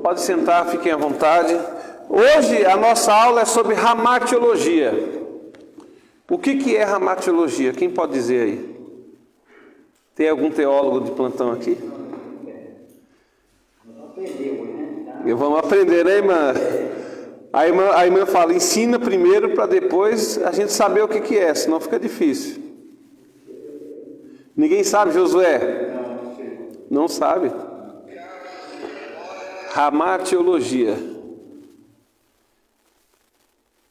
Pode sentar, fiquem à vontade. Hoje a nossa aula é sobre ramatiologia. O que é ramatiologia? Quem pode dizer aí? Tem algum teólogo de plantão aqui? Vamos aprender, né, irmã? A irmã fala, ensina primeiro para depois a gente saber o que é, senão fica difícil. Ninguém sabe, Josué? Não sabe? Ramatiologia.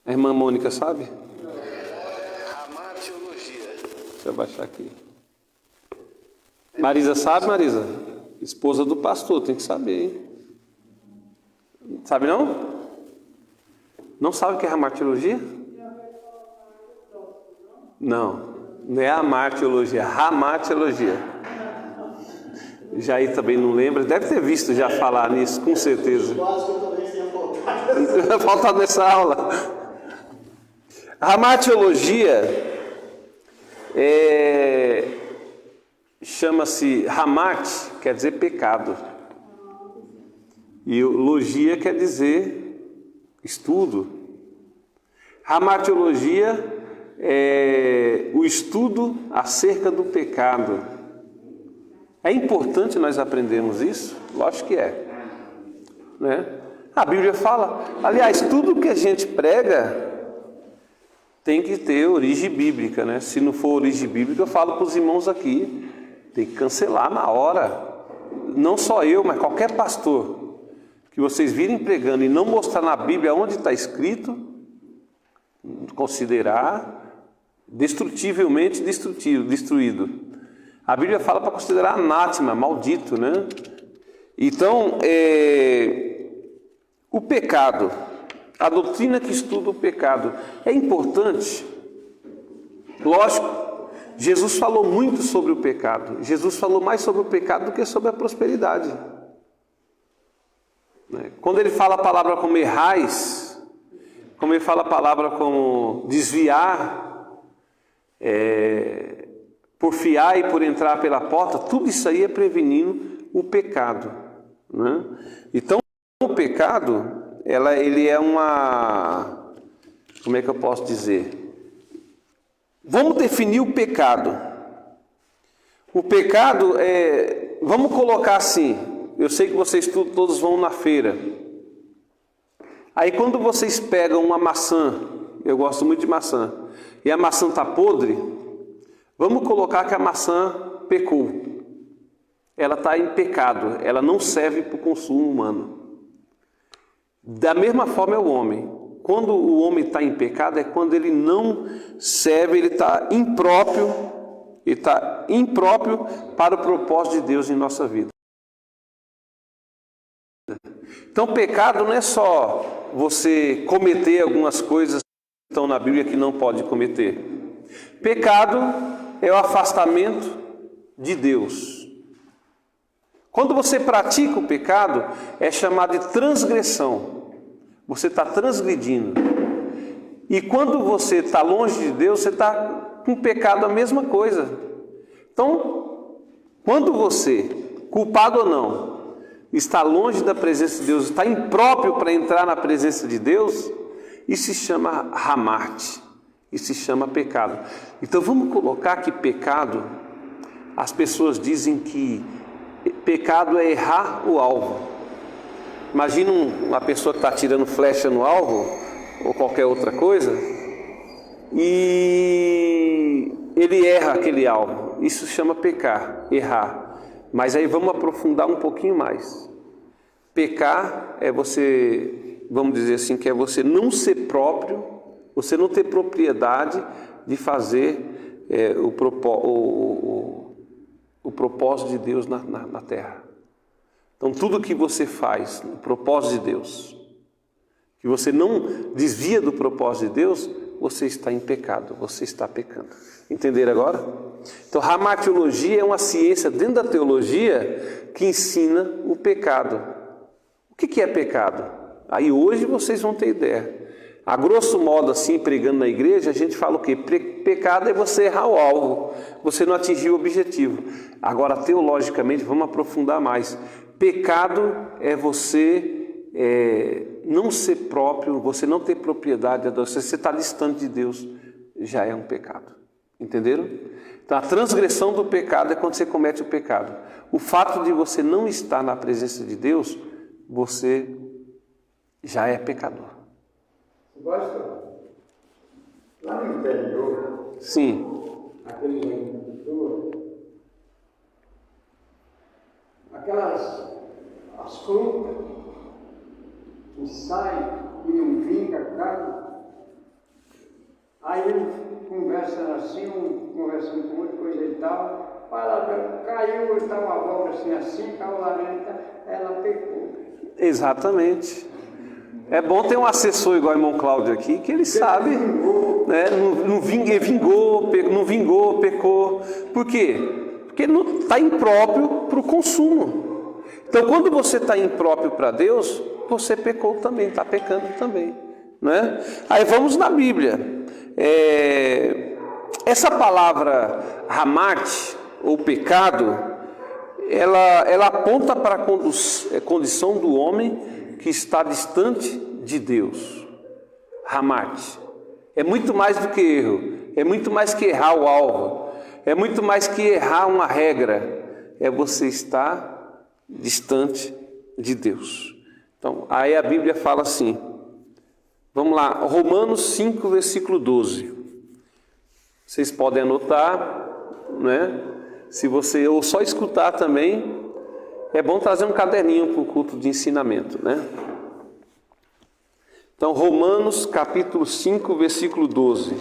A irmã Mônica sabe? Ramatiologia. Deixa eu baixar aqui. Marisa sabe, Marisa? Esposa do pastor, tem que saber, hein? Sabe não? Não sabe o que é ramatiologia? Não é a martiologia, ramatiologia. Jair também não lembra, deve ter visto já falar nisso, com certeza. Faltado nessa aula. Ramatiologia chama-se ramat, quer dizer pecado. E logia quer dizer estudo. Ramatiologia é o estudo acerca do pecado. É importante nós aprendermos isso? Lógico que é. Né? A Bíblia fala, aliás, tudo que a gente prega tem que ter origem bíblica, né? Se não for origem bíblica, eu falo para os irmãos aqui, tem que cancelar na hora. Não só eu, mas qualquer pastor que vocês virem pregando e não mostrar na Bíblia onde está escrito, considerar destrutivelmente destruído. A Bíblia fala para considerar anátema, maldito, né? Então, o pecado, a doutrina que estuda o pecado, é importante. Lógico, Jesus falou muito sobre o pecado. Jesus falou mais sobre o pecado do que sobre a prosperidade. Quando ele fala a palavra como errais, como ele fala a palavra como desviar, porfiar e por entrar pela porta, tudo isso aí é prevenindo o pecado, né? Então, o pecado, ele é uma... Como é que eu posso dizer? Vamos definir o pecado. O pecado vamos colocar assim, eu sei que vocês todos vão na feira. Aí quando vocês pegam uma maçã, eu gosto muito de maçã, e a maçã está podre, vamos colocar que a maçã pecou. Ela está em pecado, ela não serve para o consumo humano. Da mesma forma é o homem. Quando o homem está em pecado, é quando ele não serve, ele está impróprio para o propósito de Deus em nossa vida. Então, pecado não é só você cometer algumas coisas que estão na Bíblia que não pode cometer. Pecado é o afastamento de Deus. Quando você pratica o pecado, é chamado de transgressão. Você está transgredindo. E quando você está longe de Deus, você está com pecado a mesma coisa. Então, quando você, culpado ou não, está longe da presença de Deus, está impróprio para entrar na presença de Deus, isso se chama ramate, isso se chama pecado. Então vamos colocar que pecado, as pessoas dizem que pecado é errar o alvo. Imagina uma pessoa que está tirando flecha no alvo, ou qualquer outra coisa, e ele erra aquele alvo. Isso se chama pecar, errar. Mas aí vamos aprofundar um pouquinho mais. Pecar é você, vamos dizer assim, que é você não ser próprio, você não ter propriedade de fazer o propósito de Deus na terra. Então tudo que você faz, o propósito de Deus, que você não desvia do propósito de Deus, você está em pecado, você está pecando. Entenderam agora? Então, ramatiologia é uma ciência dentro da teologia que ensina o pecado. O que é pecado? Aí hoje vocês vão ter ideia. A grosso modo, assim, pregando na igreja, a gente fala o quê? Pecado é você errar o alvo, você não atingir o objetivo. Agora, teologicamente, vamos aprofundar mais. Pecado é você não ser próprio, você não ter propriedade, você está distante de Deus, já é um pecado. Entenderam? Então a transgressão do pecado é quando você comete o pecado. O fato de você não estar na presença de Deus, você já é pecador. Gosta? Lá no interior, Sim. aquele agricultor, as frutas que saem e não vinga carne, aí ele conversa assim, conversando com outro, coisa e tal, caiu, estava uma abóbora assim, caiu lá dentro, ela pecou. Exatamente. É bom ter um assessor igual o irmão Cláudio aqui, que ele sabe, né? Não vingou, pecou. Por quê? Porque não está impróprio para o consumo. Então, quando você está impróprio para Deus, você pecou também, está pecando também, né? Aí vamos na Bíblia. Essa palavra hamat, ou pecado, ela aponta para a condição do homem que está distante de Deus. Hamat. É muito mais do que erro. É muito mais que errar o alvo. É muito mais que errar uma regra. É você estar distante de Deus. Então, aí a Bíblia fala assim. Vamos lá, Romanos 5, versículo 12. Vocês podem anotar, né? Se você ou só escutar também, é bom trazer um caderninho para o culto de ensinamento, né? Então, Romanos capítulo 5, versículo 12.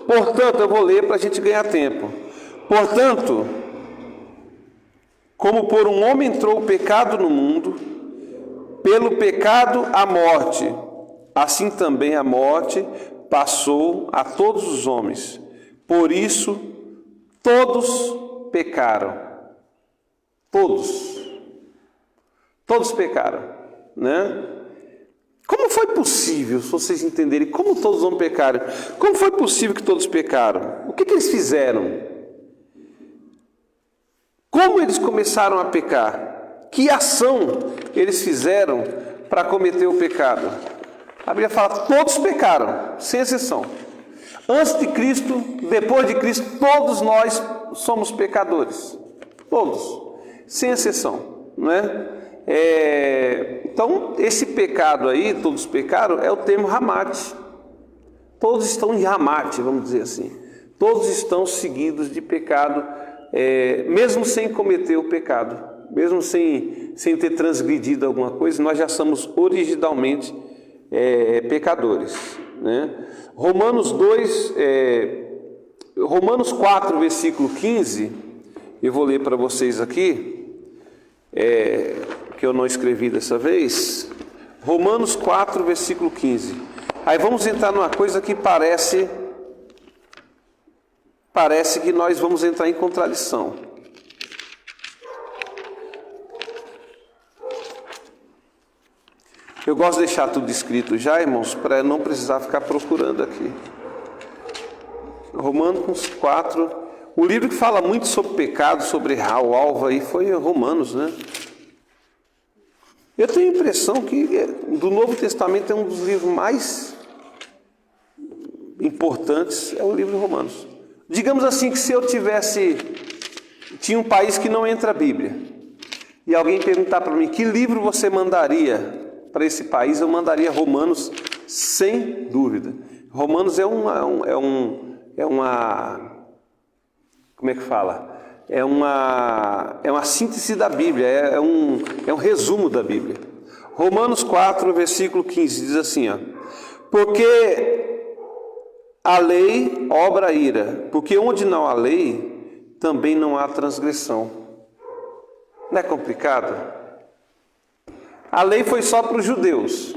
Portanto, eu vou ler para a gente ganhar tempo. Portanto, como por um homem entrou o pecado no mundo, pelo pecado a morte, assim também a morte passou a todos os homens. Por isso, todos pecaram. Todos pecaram, né? Como foi possível, se vocês entenderem, como todos os homens pecaram? Como foi possível que todos pecaram? O que eles fizeram? Como eles começaram a pecar? Que ação eles fizeram para cometer o pecado? A Bíblia fala, todos pecaram, sem exceção. Antes de Cristo, depois de Cristo, todos nós somos pecadores. Todos, sem exceção, né? Então, esse pecado aí, todos pecaram, é o termo hamat. Todos estão em hamat, vamos dizer assim. Todos estão seguidos de pecado, mesmo sem cometer o pecado, mesmo sem ter transgredido alguma coisa, nós já somos originalmente pecadores, né? Romanos 4, versículo 15, eu vou ler para vocês aqui, que eu não escrevi dessa vez. Romanos 4, versículo 15. Aí vamos entrar numa coisa que parece que nós vamos entrar em contradição. Eu gosto de deixar tudo escrito já, irmãos, para não precisar ficar procurando aqui. Romanos 4, o livro que fala muito sobre pecado, sobre errar o alvo aí, foi Romanos, né? Eu tenho a impressão que do Novo Testamento é um dos livros mais importantes, é o livro de Romanos. Digamos assim que se eu tinha um país que não entra a Bíblia, e alguém perguntar para mim, que livro você mandaria para esse país? Eu mandaria Romanos, sem dúvida. Romanos é uma como é que fala? É uma síntese da Bíblia, é um resumo da Bíblia. Romanos 4, versículo 15, diz assim, ó, porque a lei obra a ira, porque onde não há lei, também não há transgressão. Não é complicado? A lei foi só para os judeus.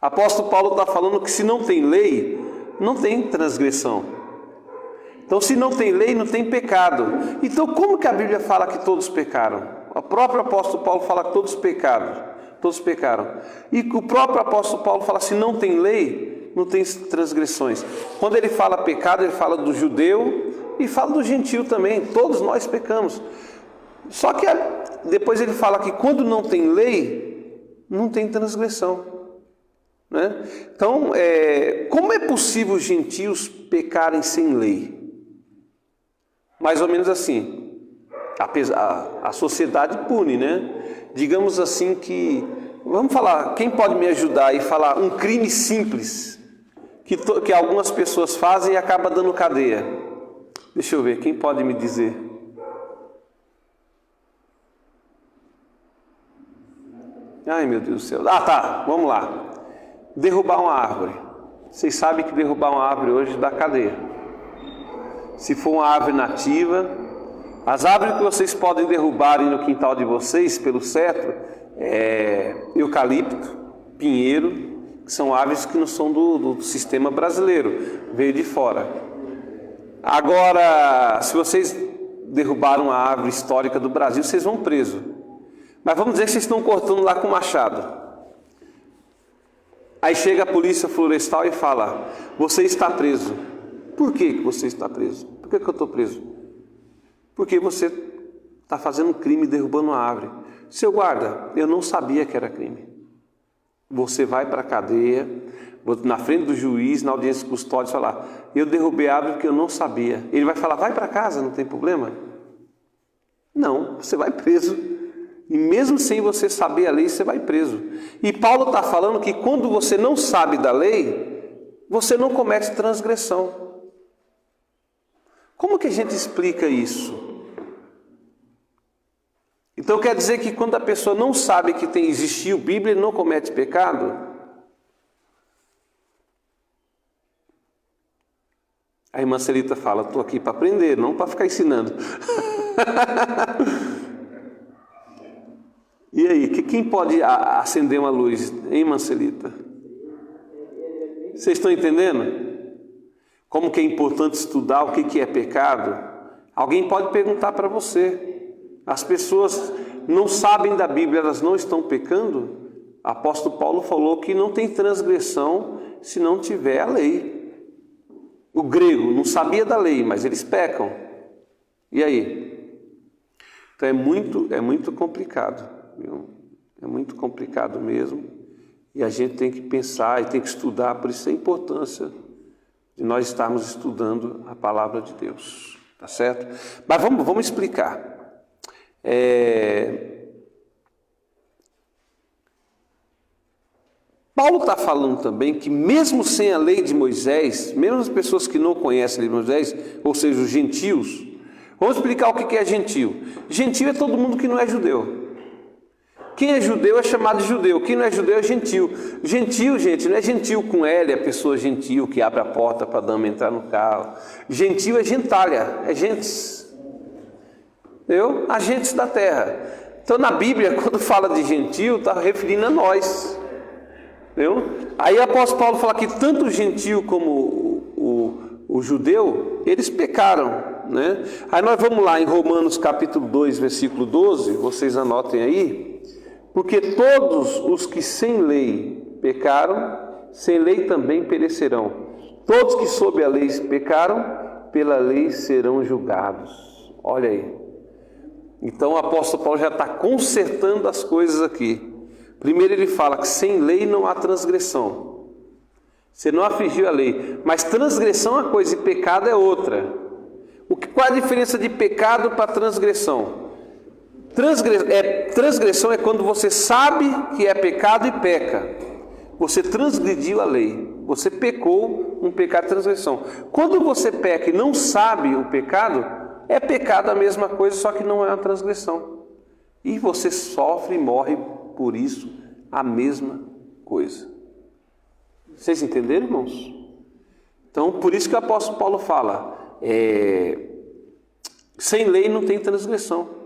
Apóstolo Paulo está falando que se não tem lei, não tem transgressão. Então, se não tem lei, não tem pecado. Então, como que a Bíblia fala que todos pecaram? O próprio apóstolo Paulo fala que todos pecaram. E o próprio apóstolo Paulo fala, se não tem lei, não tem transgressões. Quando ele fala pecado, ele fala do judeu e fala do gentio também. Todos nós pecamos. Só que depois ele fala que quando não tem lei, não tem transgressão, né? Então, como é possível os gentios pecarem sem lei? Mais ou menos assim, a sociedade pune, né? Digamos assim que, vamos falar, quem pode me ajudar e falar um crime simples que algumas pessoas fazem e acaba dando cadeia? Deixa eu ver, quem pode me dizer? Ai, meu Deus do céu. Ah, tá, vamos lá. Derrubar uma árvore. Vocês sabem que derrubar uma árvore hoje dá cadeia. Se for uma árvore nativa, as árvores que vocês podem derrubar aí no quintal de vocês, pelo certo, eucalipto, pinheiro, que são árvores que não são do sistema brasileiro, veio de fora. Agora, se vocês derrubaram uma árvore histórica do Brasil, vocês vão preso. Mas vamos dizer que vocês estão cortando lá com machado. Aí chega a polícia florestal e fala: você está preso. Por que você está preso? Por que eu estou preso? Porque você está fazendo um crime derrubando uma árvore. Seu guarda, eu não sabia que era crime. Você vai para a cadeia, na frente do juiz, na audiência de custódia, falar: eu derrubei a árvore porque eu não sabia. Ele vai falar: vai para casa, não tem problema? Não, você vai preso. E mesmo sem você saber a lei, você vai preso. E Paulo está falando que quando você não sabe da lei, você não comete transgressão. Como que a gente explica isso? Então quer dizer que quando a pessoa não sabe que existiu Bíblia, ele não comete pecado? A irmã Celita fala: estou aqui para aprender, não para ficar ensinando. E aí, quem pode acender uma luz, hein, Marcelita? Vocês estão entendendo? Como que é importante estudar o que é pecado? Alguém pode perguntar para você. As pessoas não sabem da Bíblia, elas não estão pecando? O apóstolo Paulo falou que não tem transgressão se não tiver a lei. O grego não sabia da lei, mas eles pecam. E aí? Então é muito complicado. É muito complicado mesmo, e a gente tem que pensar e tem que estudar, por isso a importância de nós estarmos estudando a palavra de Deus, tá certo? Mas vamos explicar. Paulo está falando também que mesmo sem a lei de Moisés, mesmo as pessoas que não conhecem a lei de Moisés, ou seja, os gentios, vamos explicar o que é gentio. Gentio é todo mundo que não é judeu. Quem é judeu é chamado de judeu, quem não é judeu é gentil. Gentil, gente, não é gentil com L, a pessoa gentil que abre a porta para a dama entrar no carro. Gentil é gentalha, é gentes. Entendeu? Agentes da terra. Então na Bíblia, quando fala de gentil, está referindo a nós. Entendeu? Aí o apóstolo Paulo fala que tanto o gentil como o judeu, eles pecaram, né? Aí nós vamos lá em Romanos capítulo 2, versículo 12, vocês anotem aí. Porque todos os que sem lei pecaram, sem lei também perecerão. Todos que sob a lei pecaram, pela lei serão julgados. Olha aí. Então o apóstolo Paulo já está consertando as coisas aqui. Primeiro ele fala que sem lei não há transgressão. Você não afligiu a lei. Mas transgressão é uma coisa e pecado é outra. Qual é a diferença de pecado para transgressão? Transgressão é quando você sabe que é pecado e peca. Você transgrediu a lei. Você pecou um pecado de transgressão. Quando você peca e não sabe o pecado, é pecado a mesma coisa, só que não é uma transgressão. E você sofre e morre por isso a mesma coisa. Vocês entenderam, irmãos? Então, por isso que o apóstolo Paulo fala, sem lei não tem transgressão.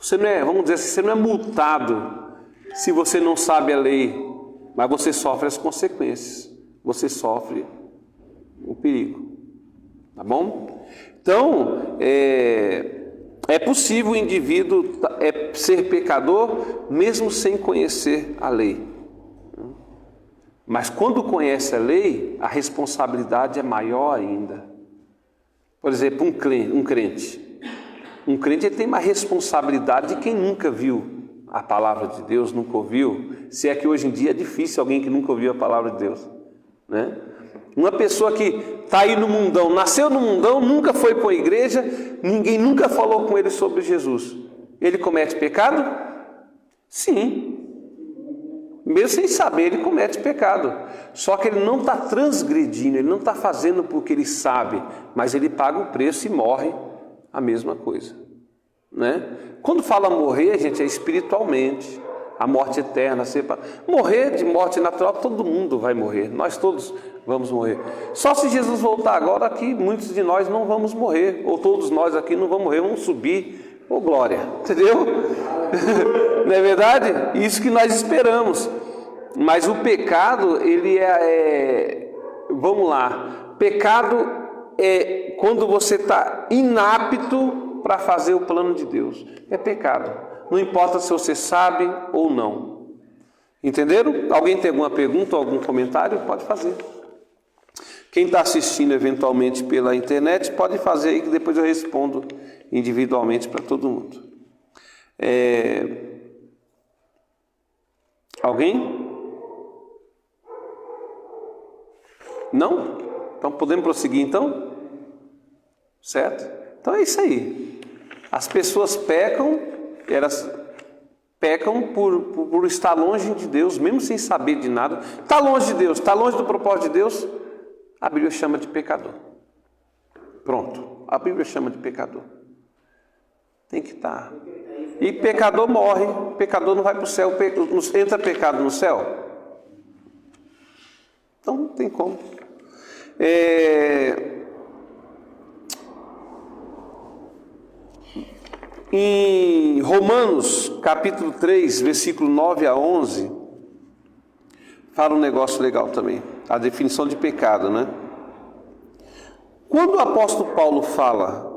Você não é, vamos dizer assim, você não é multado se você não sabe a lei, mas você sofre as consequências. Você sofre o perigo. Tá bom? Então, é possível o indivíduo ser pecador mesmo sem conhecer a lei. Mas quando conhece a lei, a responsabilidade é maior ainda. Por exemplo, um crente. Um crente tem uma responsabilidade de quem nunca viu a palavra de Deus, nunca ouviu, se é que hoje em dia é difícil alguém que nunca ouviu a palavra de Deus, né? Uma pessoa que está aí no mundão, nasceu no mundão, nunca foi para a igreja, ninguém nunca falou com ele sobre Jesus. Ele comete pecado? Sim. Mesmo sem saber, ele comete pecado. Só que ele não está transgredindo, ele não está fazendo porque ele sabe, mas ele paga o preço e morre a mesma coisa, né? Quando fala morrer, gente, é espiritualmente, a morte eterna. Morrer de morte natural, todo mundo vai morrer, nós todos vamos morrer. Só se Jesus voltar agora aqui, muitos de nós não vamos morrer, ou todos nós aqui não vamos morrer, vamos subir, ô glória, entendeu? Não é verdade? Isso que nós esperamos. Mas o pecado, ele vamos lá, pecado é quando você está inapto para fazer o plano de Deus. É pecado. Não importa se você sabe ou não. Entenderam? Alguém tem alguma pergunta ou algum comentário? Pode fazer. Quem está assistindo eventualmente pela internet, pode fazer aí que depois eu respondo individualmente para todo mundo. Alguém? Não? Então podemos prosseguir então? Certo? Então é isso aí. As pessoas pecam, elas pecam por estar longe de Deus, mesmo sem saber de nada. Está longe de Deus, está longe do propósito de Deus, a Bíblia chama de pecador. Pronto, a Bíblia chama de pecador. Tem que estar. E pecador morre, pecador não vai para o céu, entra pecado no céu? Então não tem como. Em Romanos, capítulo 3, versículo 9 a 11, fala um negócio legal também, a definição de pecado, né? Quando o apóstolo Paulo fala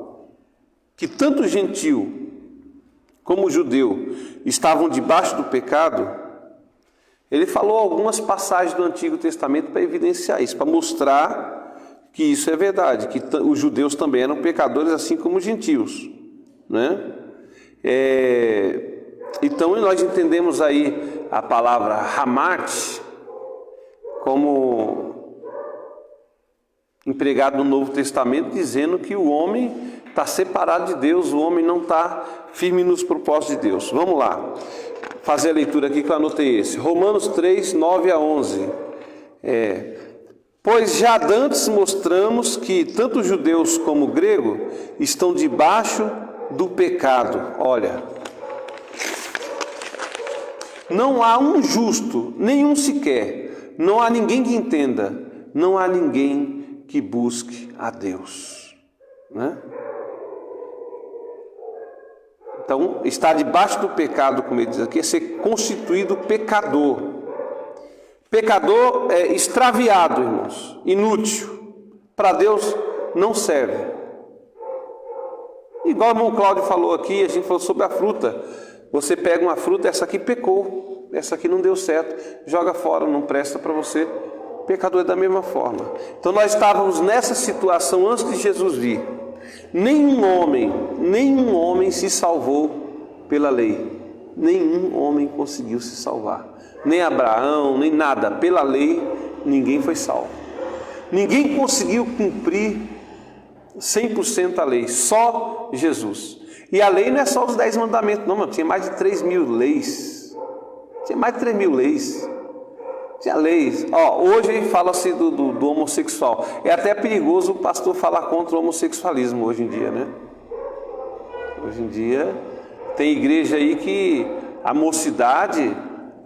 que tanto o gentil como o judeu estavam debaixo do pecado, ele falou algumas passagens do Antigo Testamento para evidenciar isso, para mostrar que isso é verdade, que os judeus também eram pecadores assim como os gentios, né? Então nós entendemos aí a palavra hamat como empregado no Novo Testamento, dizendo que o homem está separado de Deus, o homem não está firme nos propósitos de Deus. Vamos lá, fazer a leitura aqui que eu anotei esse. Romanos 3, 9 a 11. Pois já dantes mostramos que tanto judeus como grego estão debaixo do pecado. Olha, não há um justo, nenhum sequer, não há ninguém que entenda, não há ninguém que busque a Deus, né? Então, estar debaixo do pecado, como ele diz aqui, é ser constituído pecador. Pecador é extraviado, irmãos, inútil, para Deus não serve. Igual o irmão Cláudio falou aqui, a gente falou sobre a fruta. Você pega uma fruta, essa aqui pecou, essa aqui não deu certo, joga fora, não presta para você. Pecador é da mesma forma. Então nós estávamos nessa situação antes de Jesus vir. Nenhum homem se salvou pela lei. Nenhum homem conseguiu se salvar. Nem Abraão, nem nada. Pela lei, ninguém foi salvo. Ninguém conseguiu cumprir 100% a lei, só Jesus. E a lei não é só os 10 mandamentos, não, tinha mais de 3.000 leis. Tinha mais de 3.000 leis. Tinha leis. Hoje fala-se do homossexual. É até perigoso o pastor falar contra o homossexualismo hoje em dia, né? Hoje em dia tem igreja aí que a mocidade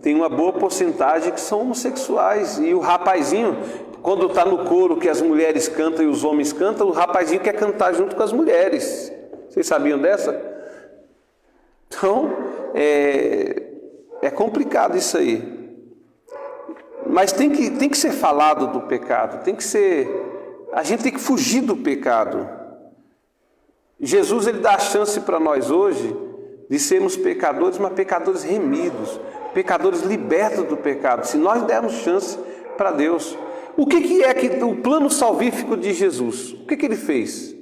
tem uma boa porcentagem que são homossexuais. E o rapazinho, quando está no coro que as mulheres cantam e os homens cantam, o rapazinho quer cantar junto com as mulheres. Vocês sabiam dessa? Então, é complicado isso aí. Mas tem que ser falado do pecado, a gente tem que fugir do pecado. Jesus, ele dá a chance para nós hoje de sermos pecadores, mas pecadores remidos, pecadores libertos do pecado, se nós dermos chance para Deus. O que é o plano salvífico de Jesus? O que ele fez?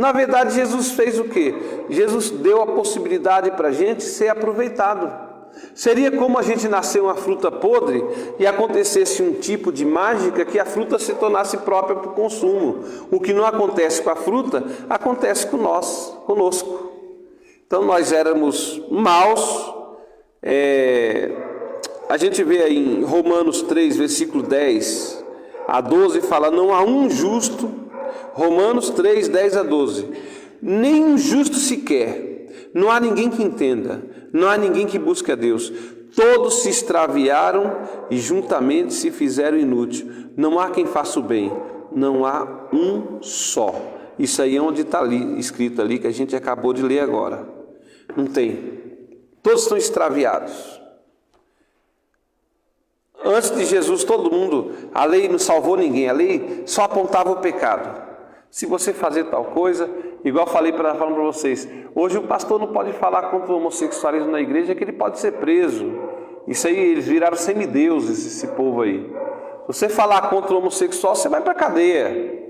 Na verdade, Jesus fez o quê? Jesus deu a possibilidade para a gente ser aproveitado. Seria como a gente nascer uma fruta podre e acontecesse um tipo de mágica que a fruta se tornasse própria para o consumo. O que não acontece com a fruta, acontece conosco. Então nós éramos maus. A gente vê aí em Romanos 3, versículo 10 a 12, fala: não há um justo. Romanos 3, 10 a 12. Nem um justo sequer. Não há ninguém que entenda. Não há ninguém que busque a Deus. Todos se extraviaram e juntamente se fizeram inútil. Não há quem faça o bem. Não há um só. Isso aí é onde está escrito ali, que a gente acabou de ler agora. Não tem. Todos estão extraviados. Antes de Jesus, todo mundo, a lei não salvou ninguém. A lei só apontava o pecado. Se você fazer tal coisa, igual falando para vocês, hoje o pastor não pode falar contra o homossexualismo na igreja, que ele pode ser preso. Isso aí, eles viraram semideuses, esse povo aí. Se você falar contra o homossexual, você vai para a cadeia.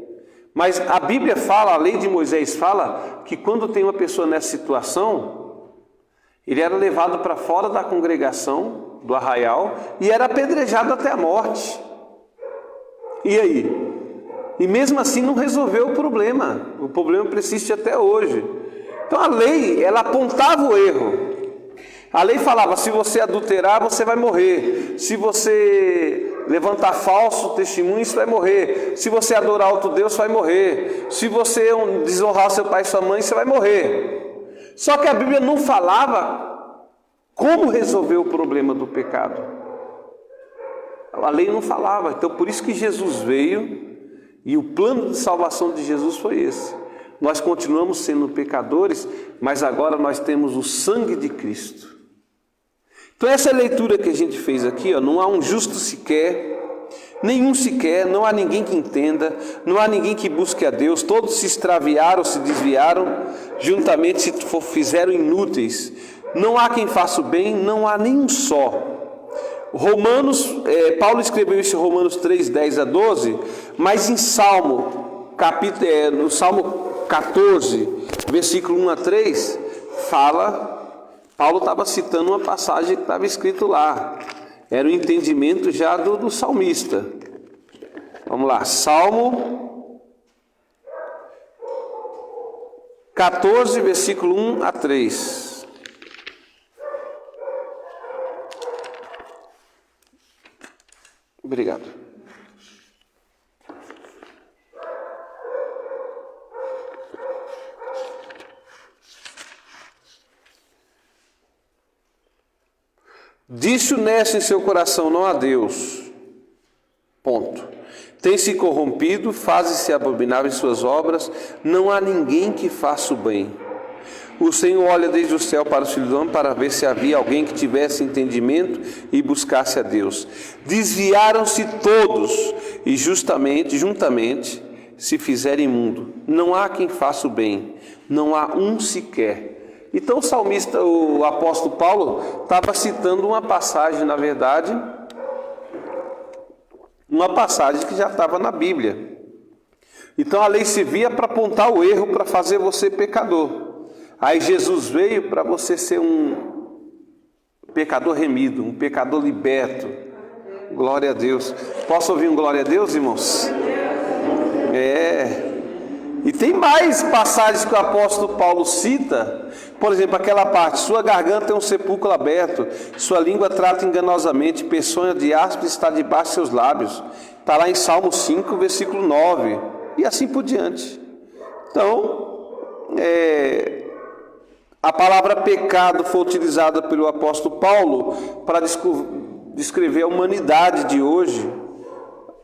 Mas a Bíblia fala, a lei de Moisés fala, que quando tem uma pessoa nessa situação, ele era levado para fora da congregação, do arraial, e era apedrejado até a morte. E aí? E mesmo assim não resolveu o problema persiste até hoje. Então a lei, ela apontava o erro. A lei falava: se você adulterar, você vai morrer. Se você levantar falso testemunho, você vai morrer. Se você adorar outro Deus, você vai morrer. Se você desonrar seu pai e sua mãe, você vai morrer. Só que a Bíblia não falava como resolver o problema do pecado. A lei não falava. Então por isso que Jesus veio. E o plano de salvação de Jesus foi esse. Nós continuamos sendo pecadores, mas agora nós temos o sangue de Cristo. Então essa leitura que a gente fez aqui, não há um justo sequer, nenhum sequer, não há ninguém que entenda, não há ninguém que busque a Deus, todos se extraviaram, se desviaram, juntamente se fizeram inúteis. Não há quem faça o bem, não há nenhum só. Paulo escreveu isso em Romanos 3, 10 a 12, mas em no Salmo 14, versículo 1 a 3, Paulo estava citando uma passagem que estava escrito lá, era o entendimento já do salmista. Vamos lá, Salmo 14, versículo 1 a 3. Obrigado. Disse honesto em seu coração: não há Deus. Ponto. Tem se corrompido, faz-se abominável em suas obras, não há ninguém que faça o bem. O Senhor olha desde o céu para os filhos do homem para ver se havia alguém que tivesse entendimento e buscasse a Deus. Desviaram-se todos e juntamente se fizeram imundo. Não há quem faça o bem, não há um sequer. Então o apóstolo Paulo estava citando uma passagem, na verdade, uma passagem que já estava na Bíblia. Então a lei servia para apontar o erro, para fazer você pecador. Aí Jesus veio para você ser um pecador remido, um pecador liberto. Glória a Deus. Posso ouvir um glória a Deus, irmãos? E tem mais passagens que o apóstolo Paulo cita. Por exemplo, aquela parte: sua garganta é um sepulcro aberto, sua língua trata enganosamente, peçonha de áspero está debaixo de seus lábios. Está lá em Salmo 5, versículo 9. E assim por diante. Então, a palavra pecado foi utilizada pelo apóstolo Paulo para descrever a humanidade de hoje.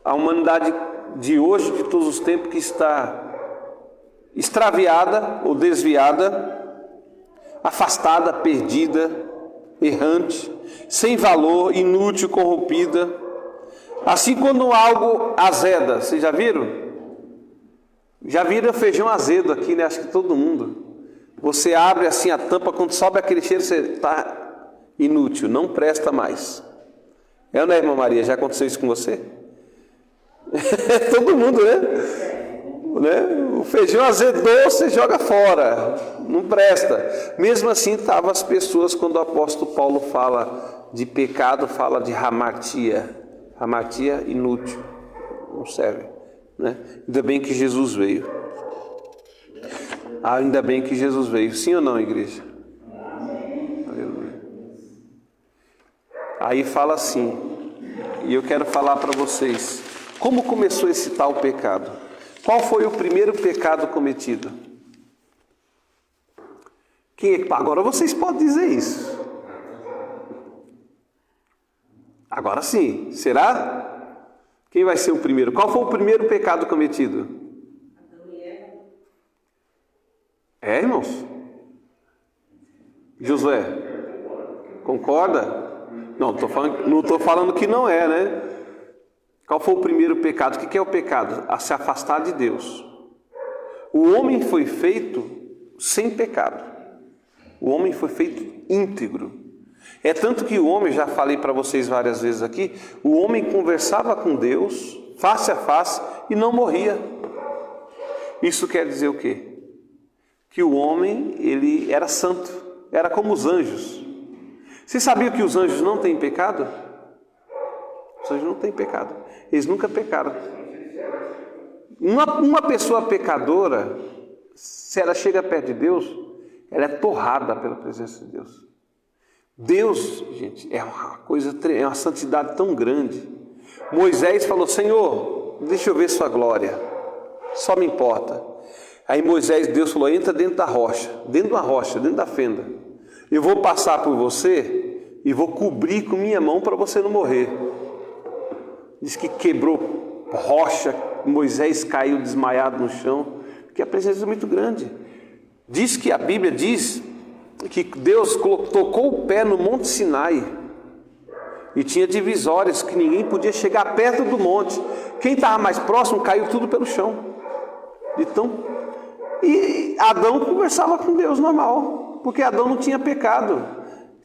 A humanidade de hoje, de todos os tempos, que está extraviada ou desviada, afastada, perdida, errante, sem valor, inútil, corrompida. Assim, quando algo azeda, vocês já viram? Já viram feijão azedo aqui, né? Acho que todo mundo. Você abre assim a tampa, quando sobe aquele cheiro, você está inútil, não presta mais. Não é, irmã Maria? Já aconteceu isso com você? Todo mundo, né? O feijão azedou, você joga fora, não presta. Mesmo assim, estavam as pessoas, quando o apóstolo Paulo fala de pecado, fala de hamartia. Hamartia inútil, não serve, né? Ainda bem que Jesus veio. Ainda bem que Jesus veio. Sim ou não, igreja? Aleluia. Aí fala assim, e eu quero falar para vocês, como começou esse tal pecado? Qual foi o primeiro pecado cometido? Agora vocês podem dizer isso. Agora sim, será? Quem vai ser o primeiro? Qual foi o primeiro pecado cometido? Adão e Eva. É, irmãos? Josué, concorda? Não estou falando que não é, né? Qual foi o primeiro pecado? O que é o pecado? A se afastar de Deus. O homem foi feito sem pecado. O homem foi feito íntegro. É tanto que o homem, já falei para vocês várias vezes aqui, o homem conversava com Deus, face a face, e não morria. Isso quer dizer o quê? Que o homem, ele era santo, era como os anjos. Você sabia que os anjos não têm pecado? Os anjos não têm pecado. Eles nunca pecaram. Uma pessoa pecadora, se ela chega perto de Deus, ela é torrada pela presença de Deus. Deus, gente, é uma coisa, é uma santidade tão grande. Moisés falou: Senhor, deixa eu ver sua glória, só me importa. Aí Deus falou: entra dentro da rocha, dentro da rocha, dentro da fenda. Eu vou passar por você e vou cobrir com minha mão para você não morrer. Diz que quebrou rocha, Moisés caiu desmaiado no chão, porque a presença é muito grande. Diz que a Bíblia diz que Deus tocou o pé no Monte Sinai e tinha divisórias que ninguém podia chegar perto do monte. Quem estava mais próximo caiu tudo pelo chão. E Adão conversava com Deus normal, porque Adão não tinha pecado.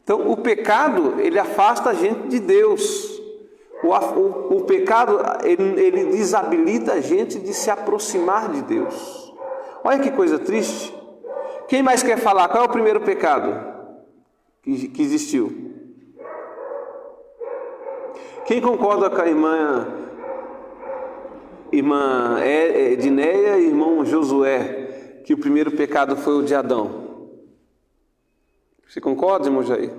Então o pecado, ele afasta a gente de Deus. O pecado, ele desabilita a gente de se aproximar de Deus. Olha que coisa triste. Quem mais quer falar? Qual é o primeiro pecado que existiu? Quem concorda com a irmã Edneia e irmão Josué, que o primeiro pecado foi o de Adão? Você concorda, irmão Jair?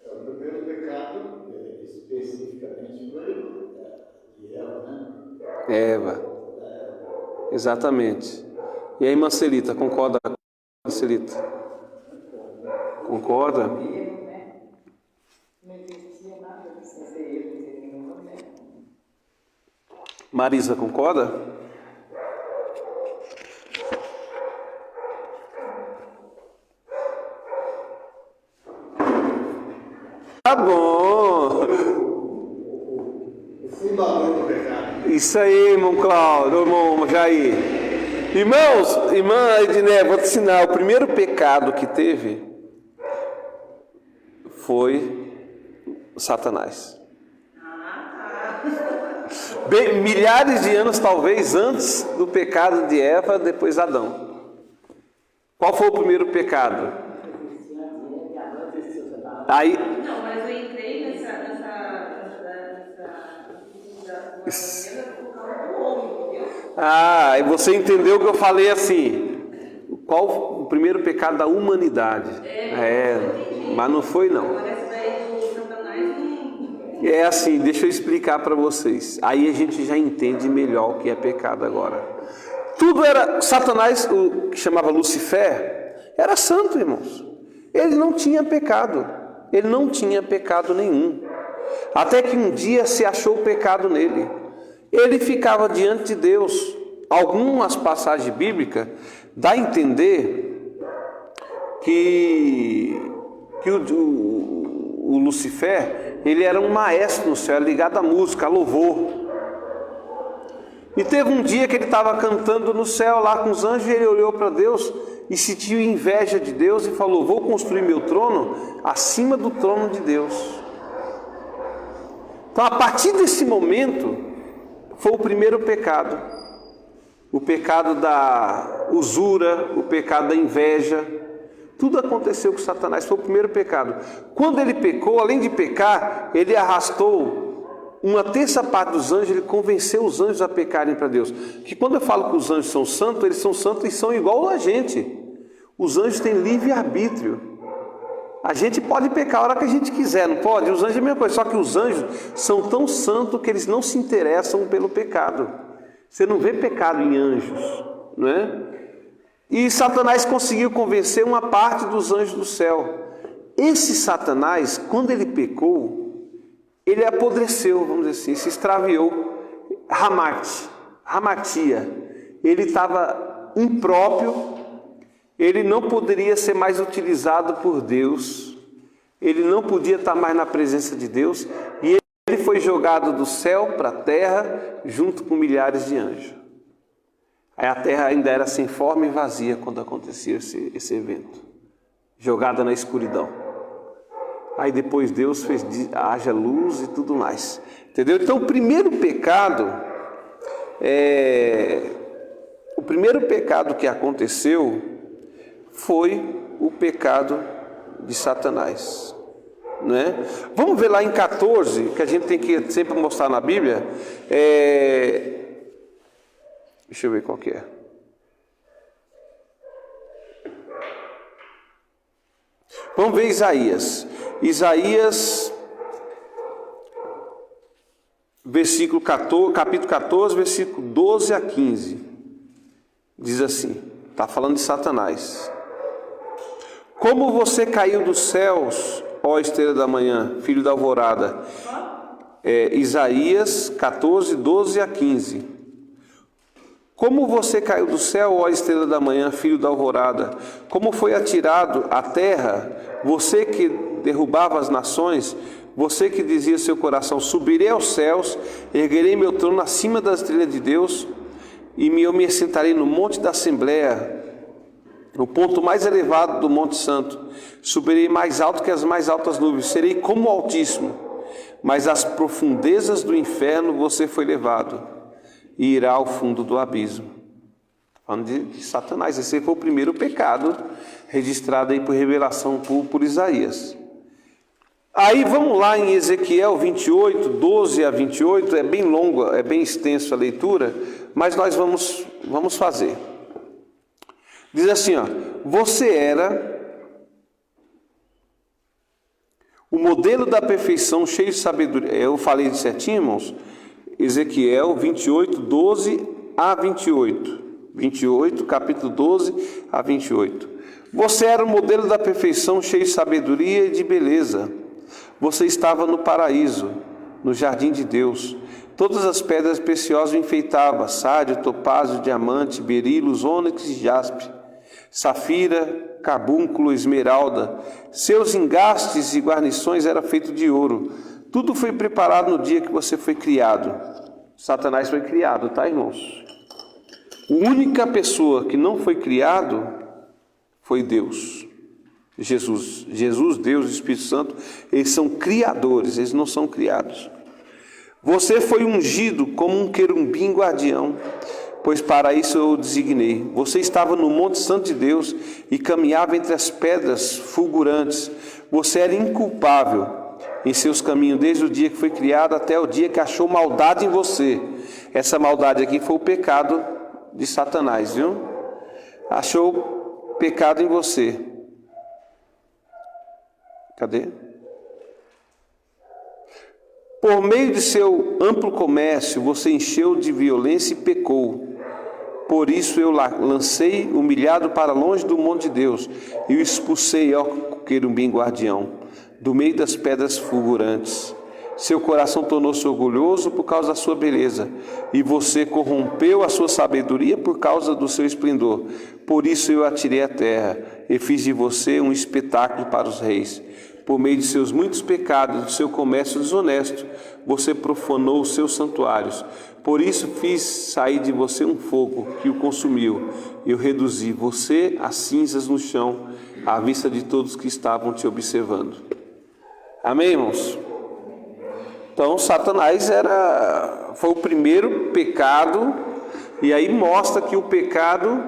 O primeiro pecado, especificamente, foi de Eva, né? Eva. Exatamente. E aí, irmã Celita, concorda com a Celita? Concorda? Não existia nada sem ser ele, sem nenhuma mulher. Marisa, concorda? Tá bom. O fundador do pecado. Isso aí, irmão Cláudio, irmão Jair. Irmãos, irmã Edneia, vou te ensinar. O primeiro pecado que teve foi Satanás. Bem, milhares de anos, talvez, antes do pecado de Eva, depois Adão. Qual foi o primeiro pecado? Aí... Não, mas eu entrei nessa por causa do homem, entendeu? Ah, e você entendeu que eu falei assim, qual o primeiro pecado da humanidade? Mas não foi não. Parece daí do Satanás não... É assim, deixa eu explicar para vocês. Aí a gente já entende melhor o que é pecado agora. Tudo era... Satanás, o que chamava Lucifer, era santo, irmãos. Ele não tinha pecado. Ele não tinha pecado nenhum. Até que um dia se achou pecado nele. Ele ficava diante de Deus. Algumas passagens bíblicas dá a entender que o Lucifer, ele era um maestro no céu, ligado à música, a louvor. E teve um dia que ele estava cantando no céu lá com os anjos, e ele olhou para Deus e sentiu inveja de Deus e falou: vou construir meu trono acima do trono de Deus. Então, a partir desse momento, foi o primeiro pecado. o pecado da usura, o pecado da inveja. Tudo aconteceu com Satanás, foi o primeiro pecado. Quando ele pecou, além de pecar, ele arrastou uma terça parte dos anjos, ele convenceu os anjos a pecarem para Deus. Que quando eu falo que os anjos são santos, eles são santos e são igual a gente. Os anjos têm livre-arbítrio. A gente pode pecar a hora que a gente quiser, não pode? Os anjos é a mesma coisa, só que os anjos são tão santos que eles não se interessam pelo pecado. Você não vê pecado em anjos, não é? E Satanás conseguiu convencer uma parte dos anjos do céu. Esse Satanás, quando ele pecou, ele apodreceu, vamos dizer assim, se extraviou. Hamatia. Ele estava impróprio, ele não poderia ser mais utilizado por Deus, ele não podia estar mais na presença de Deus, e ele foi jogado do céu para a terra, junto com milhares de anjos. Aí a terra ainda era sem forma e vazia quando acontecia esse evento, jogada na escuridão. Aí depois Deus fez, haja luz e tudo mais, entendeu? Então o primeiro pecado que aconteceu foi o pecado de Satanás, né? Vamos ver lá em 14, que a gente tem que sempre mostrar na Bíblia. Deixa eu ver qual que é. Vamos ver Isaías. Isaías, capítulo 14, versículo 12 a 15. Diz assim, está falando de Satanás. Como você caiu dos céus, ó estrela da manhã, filho da alvorada. Isaías 14, 12 a 15. Como você caiu do céu, ó estrela da manhã, filho da alvorada, como foi atirado à terra, você que derrubava as nações, você que dizia seu coração, subirei aos céus, erguerei meu trono acima das estrelas de Deus, e eu me assentarei no monte da Assembleia, no ponto mais elevado do Monte Santo, subirei mais alto que as mais altas nuvens, serei como o Altíssimo, mas às profundezas do inferno você foi levado, e irá ao fundo do abismo. Falando de Satanás, esse foi o primeiro pecado registrado aí por revelação por Isaías. Aí vamos lá em Ezequiel 28, 12 a 28, é bem longo, é bem extenso a leitura, mas nós vamos fazer. Diz assim, ó, você era o modelo da perfeição, cheio de sabedoria. Eu falei de certinho, irmãos? Ezequiel 28, 12 a 28. 28, capítulo 12 a 28. Você era o modelo da perfeição, cheio de sabedoria e de beleza. Você estava no paraíso, no jardim de Deus. Todas as pedras preciosas o enfeitavam: sádio, topázio, diamante, berilo, ônix e jaspe, safira, carbúnculo, esmeralda. Seus engastes e guarnições eram feitos de ouro. Tudo foi preparado no dia que você foi criado. Satanás foi criado, tá, irmãos? A única pessoa que não foi criado foi Deus. Jesus, Deus e Espírito Santo, eles são criadores, eles não são criados. Você foi ungido como um querubim guardião, pois para isso eu o designei. Você estava no Monte Santo de Deus e caminhava entre as pedras fulgurantes. Você era inculpável em seus caminhos, desde o dia que foi criado até o dia que achou maldade em você. Essa maldade aqui foi o pecado de Satanás, viu? Achou pecado em você. Cadê? Por meio de seu amplo comércio, você encheu de violência e pecou. Por isso eu lancei humilhado para longe do monte de Deus e o expulsei, ó querubim guardião, do meio das pedras fulgurantes. Seu coração tornou-se orgulhoso por causa da sua beleza, e você corrompeu a sua sabedoria por causa do seu esplendor. Por isso eu atirei à terra e fiz de você um espetáculo para os reis. Por meio de seus muitos pecados, do seu comércio desonesto, você profanou os seus santuários. Por isso fiz sair de você um fogo que o consumiu. Eu reduzi você a cinzas no chão, à vista de todos que estavam te observando. Amém, irmãos? Então, Satanás foi o primeiro pecado E aí mostra que o pecado,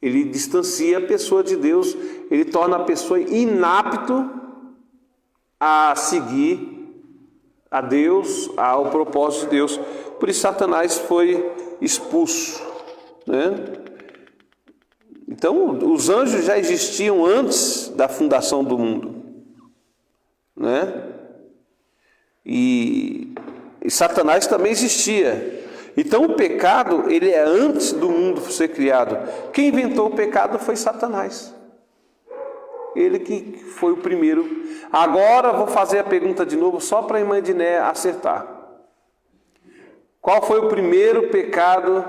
ele distancia a pessoa de Deus, ele torna a pessoa inapto a seguir a Deus, ao propósito de Deus. Por isso Satanás foi expulso, né? Então, os anjos já existiam antes da fundação do mundo, né? E Satanás também existia. Então, o pecado, ele é antes do mundo ser criado. Quem inventou o pecado foi Satanás. Ele que foi o primeiro. Agora, vou fazer a pergunta de novo, só para a irmã Diné acertar. Qual foi o primeiro pecado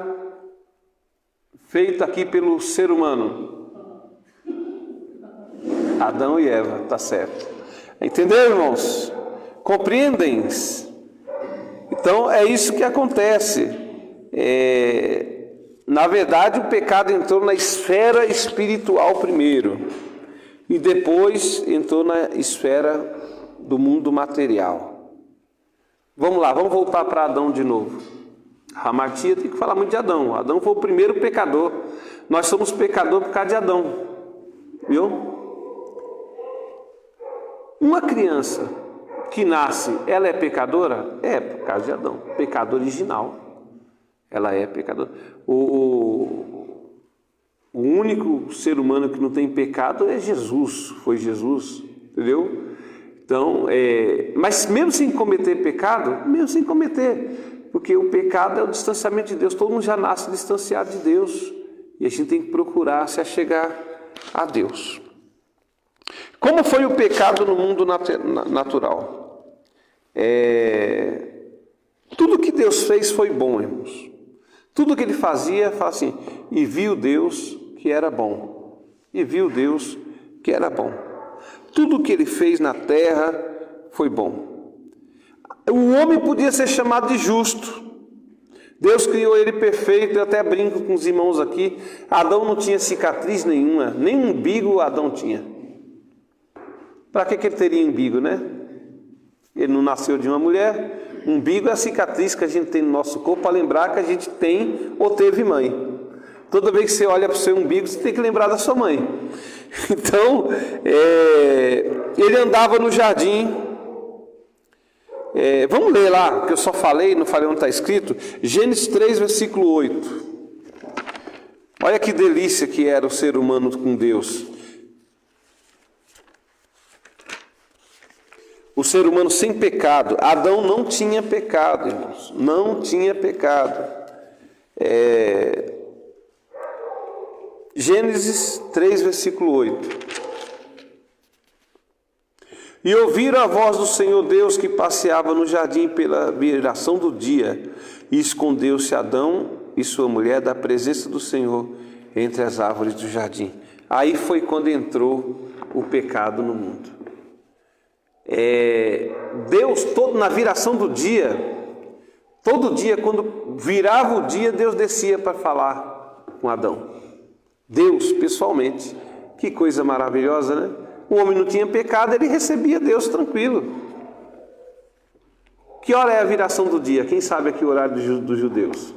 feito aqui pelo ser humano? Adão e Eva, tá certo. Entendeu, irmãos? Compreendem? Então é isso que acontece. Na verdade, o pecado entrou na esfera espiritual primeiro e depois entrou na esfera do mundo material. Vamos lá, vamos voltar para Adão de novo. A Martinha tem que falar muito de Adão. Adão foi o primeiro pecador. Nós somos pecador por causa de Adão. Viu? Uma criança que nasce, ela é pecadora? É, por causa de Adão. Pecado original. Ela é pecadora. O único ser humano que não tem pecado é Jesus. Foi Jesus. Entendeu? Então, mas mesmo sem cometer pecado, mesmo sem cometer, porque o pecado é o distanciamento de Deus. Todo mundo já nasce distanciado de Deus. E a gente tem que procurar se achegar a Deus. Como foi o pecado no mundo natural? Tudo que Deus fez foi bom, irmãos. Tudo que ele fazia, fala assim, e viu Deus que era bom. E viu Deus que era bom. Tudo que ele fez na terra foi bom. O homem podia ser chamado de justo. Deus criou ele perfeito. Eu até brinco com os irmãos aqui. Adão não tinha cicatriz nenhuma, nem umbigo Adão tinha. Para que ele teria umbigo, né? Ele não nasceu de uma mulher. Umbigo é a cicatriz que a gente tem no nosso corpo para lembrar que a gente tem ou teve mãe. Toda vez que você olha para o seu umbigo, você tem que lembrar da sua mãe. Então, ele andava no jardim. Vamos ler lá, que eu só falei, não falei onde está escrito. Gênesis 3, versículo 8. Olha que delícia que era o ser humano com Deus. O ser humano sem pecado. Adão não tinha pecado, irmãos. Não tinha pecado. Gênesis 3, versículo 8. E ouviram a voz do Senhor Deus que passeava no jardim pela viração do dia. E escondeu-se Adão e sua mulher da presença do Senhor entre as árvores do jardim. Aí foi quando entrou o pecado no mundo. Deus, na viração do dia, todo dia, quando virava o dia, Deus descia para falar com Adão. Deus, pessoalmente. Que coisa maravilhosa, né? O homem não tinha pecado, ele recebia Deus tranquilo. Que hora é a viração do dia? Quem sabe aqui o horário dos judeus?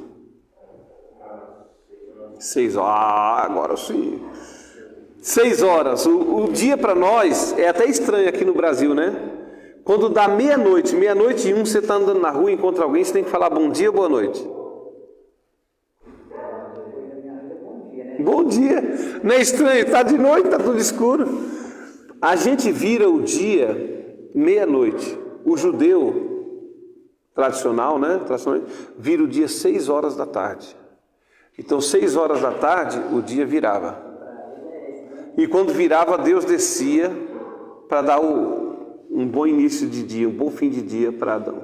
6 horas. Agora sim. 6 horas. O dia para nós é até estranho aqui no Brasil, né? Quando dá meia-noite e 1, você está andando na rua e encontra alguém, você tem que falar bom dia ou boa noite. Bom dia. Não é estranho? Está de noite, está tudo escuro. A gente vira o dia meia-noite. O judeu tradicional, né? Vira o dia 6 horas da tarde. Então, 6 horas da tarde, o dia virava. E quando virava, Deus descia para dar um bom início de dia, um bom fim de dia para Adão.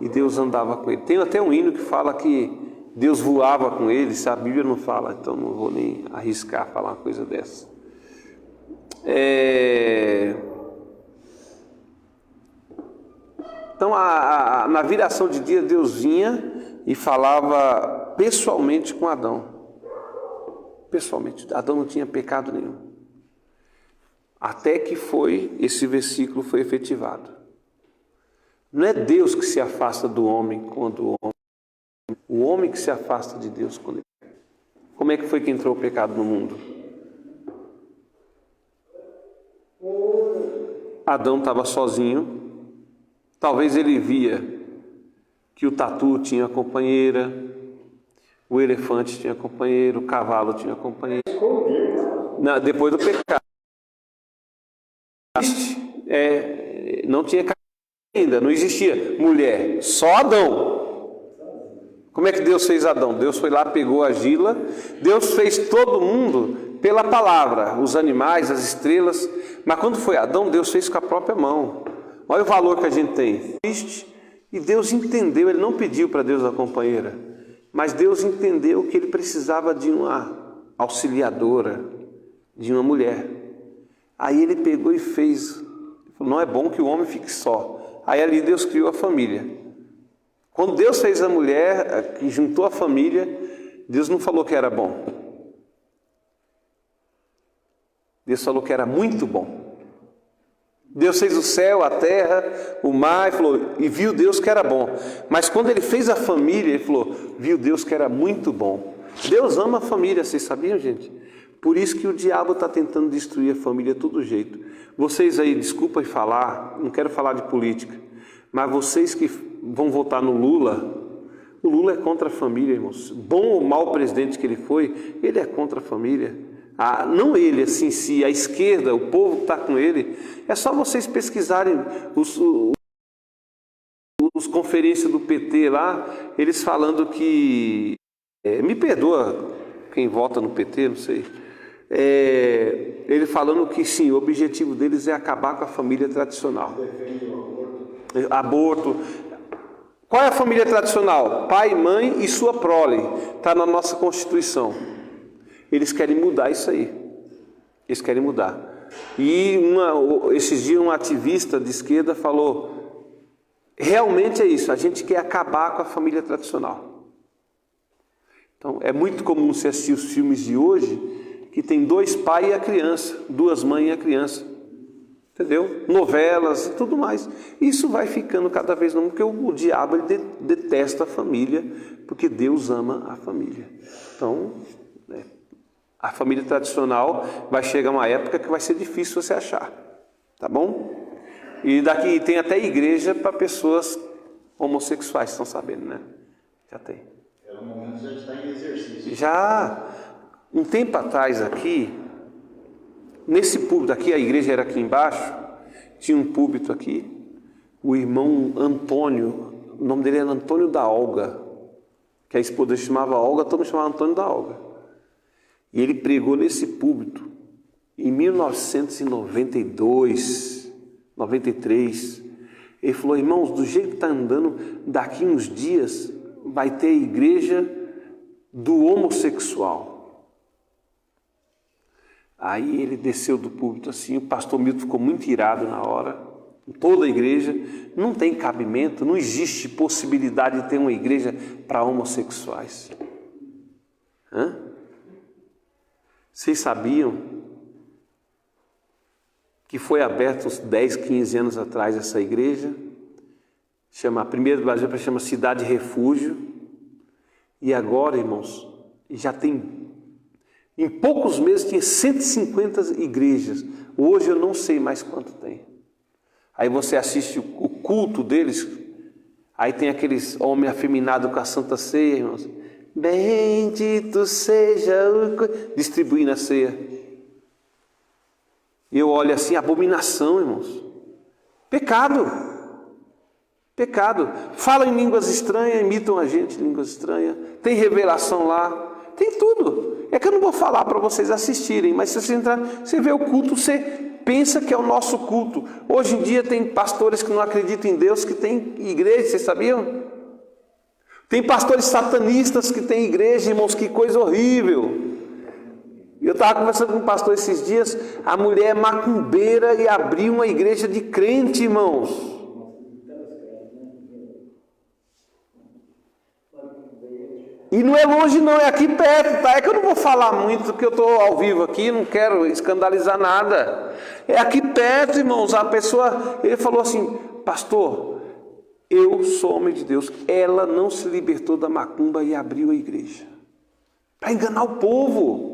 E Deus andava com ele. Tem até um hino que fala que Deus voava com ele, se a Bíblia não fala, então não vou nem arriscar falar uma coisa dessa. Então, na viração de dia, Deus vinha e falava pessoalmente com Adão. Pessoalmente, Adão não tinha pecado nenhum. Até que esse versículo foi efetivado. Não é Deus que se afasta do homem quando o homem O homem que se afasta de Deus quando ele peca. Como é que foi que entrou o pecado no mundo? Adão estava sozinho. Talvez ele via que o tatu tinha companheira, o elefante tinha companheiro, o cavalo tinha companheiro. Depois do pecado. Não tinha ainda, não existia mulher, só Adão. Como é que Deus fez Adão? Deus foi lá, pegou a Gila. Deus fez todo mundo pela palavra, os animais, as estrelas. Mas quando foi Adão, Deus fez com a própria mão. Olha o valor que a gente tem. E Deus entendeu, ele não pediu para Deus a companheira, mas Deus entendeu que ele precisava de uma auxiliadora, de uma mulher. Aí ele pegou e fez. Ele falou, não é bom que o homem fique só. Aí ali Deus criou a família. Quando Deus fez a mulher, que juntou a família, Deus não falou que era bom. Deus falou que era muito bom. Deus fez o céu, a terra, o mar, e viu Deus que era bom. Mas quando ele fez a família, ele falou, viu Deus que era muito bom. Deus ama a família, vocês sabiam, gente? Por isso que o diabo está tentando destruir a família de todo jeito. Vocês aí, desculpa falar, não quero falar de política, mas vocês que vão votar no Lula, o Lula é contra a família, irmãos. Bom ou mau presidente que ele foi, ele é contra a família. Não ele, assim, a esquerda, o povo que está com ele. É só vocês pesquisarem os conferências do PT lá, eles falando que... me perdoa quem vota no PT, não sei. Ele falando que sim, o objetivo deles é acabar com a família tradicional. Aborto. Qual é a família tradicional? Pai, mãe e sua prole. Está na nossa Constituição. Eles querem mudar isso aí. Eles querem mudar. E esses dias um ativista de esquerda falou, realmente é isso, a gente quer acabar com a família tradicional. Então é muito comum você assistir os filmes de hoje, que tem 2 pais e a criança, 2 mães e a criança. Entendeu? Novelas e tudo mais. Isso vai ficando cada vez mais, porque o diabo ele detesta a família, porque Deus ama a família. Então, a família tradicional vai chegar uma época que vai ser difícil você achar. Tá bom? E daqui tem até igreja para pessoas homossexuais, estão sabendo, né? Já tem. No momento já está em exercício. Já, um tempo atrás aqui, nesse púlpito aqui, a igreja era aqui embaixo, tinha um púlpito aqui, o irmão Antônio, o nome dele era Antônio da Olga, que a esposa chamava Olga, todo mundo chamava Antônio da Olga. E ele pregou nesse púlpito em 1992, 93. Ele falou, irmãos, do jeito que está andando, daqui uns dias vai ter a igreja do homossexual. Aí ele desceu do púlpito assim, o pastor Milton ficou muito irado na hora, toda a igreja, não tem cabimento, não existe possibilidade de ter uma igreja para homossexuais. Vocês sabiam que foi aberta uns 10, 15 anos atrás essa igreja? A primeira do Brasil chama Cidade Refúgio. E agora, irmãos, já tem... Em poucos meses tinha 150 igrejas. Hoje eu não sei mais quanto tem. Aí você assiste o culto deles. Aí tem aqueles homens afeminados com a Santa Ceia, irmãos. Bendito seja o... distribuindo a ceia. Eu olho assim, abominação, irmãos. Pecado. Pecado. Falam em línguas estranhas, imitam a gente em línguas estranhas. Tem revelação lá. Tem tudo. É que eu não vou falar para vocês assistirem, mas se você entrar, você vê o culto, você pensa que é o nosso culto. Hoje em dia tem pastores que não acreditam em Deus, que tem igreja, vocês sabiam? Tem pastores satanistas que têm igreja, irmãos, que coisa horrível. Eu estava conversando com um pastor esses dias, a mulher é macumbeira e abriu uma igreja de crente, irmãos. E não é longe não, é aqui perto, tá? É que eu não vou falar muito, porque eu estou ao vivo aqui, não quero escandalizar nada. É aqui perto, irmãos, a pessoa, ele falou assim, pastor, Eu sou homem de Deus. Ela não se libertou da macumba e abriu a igreja para enganar o povo.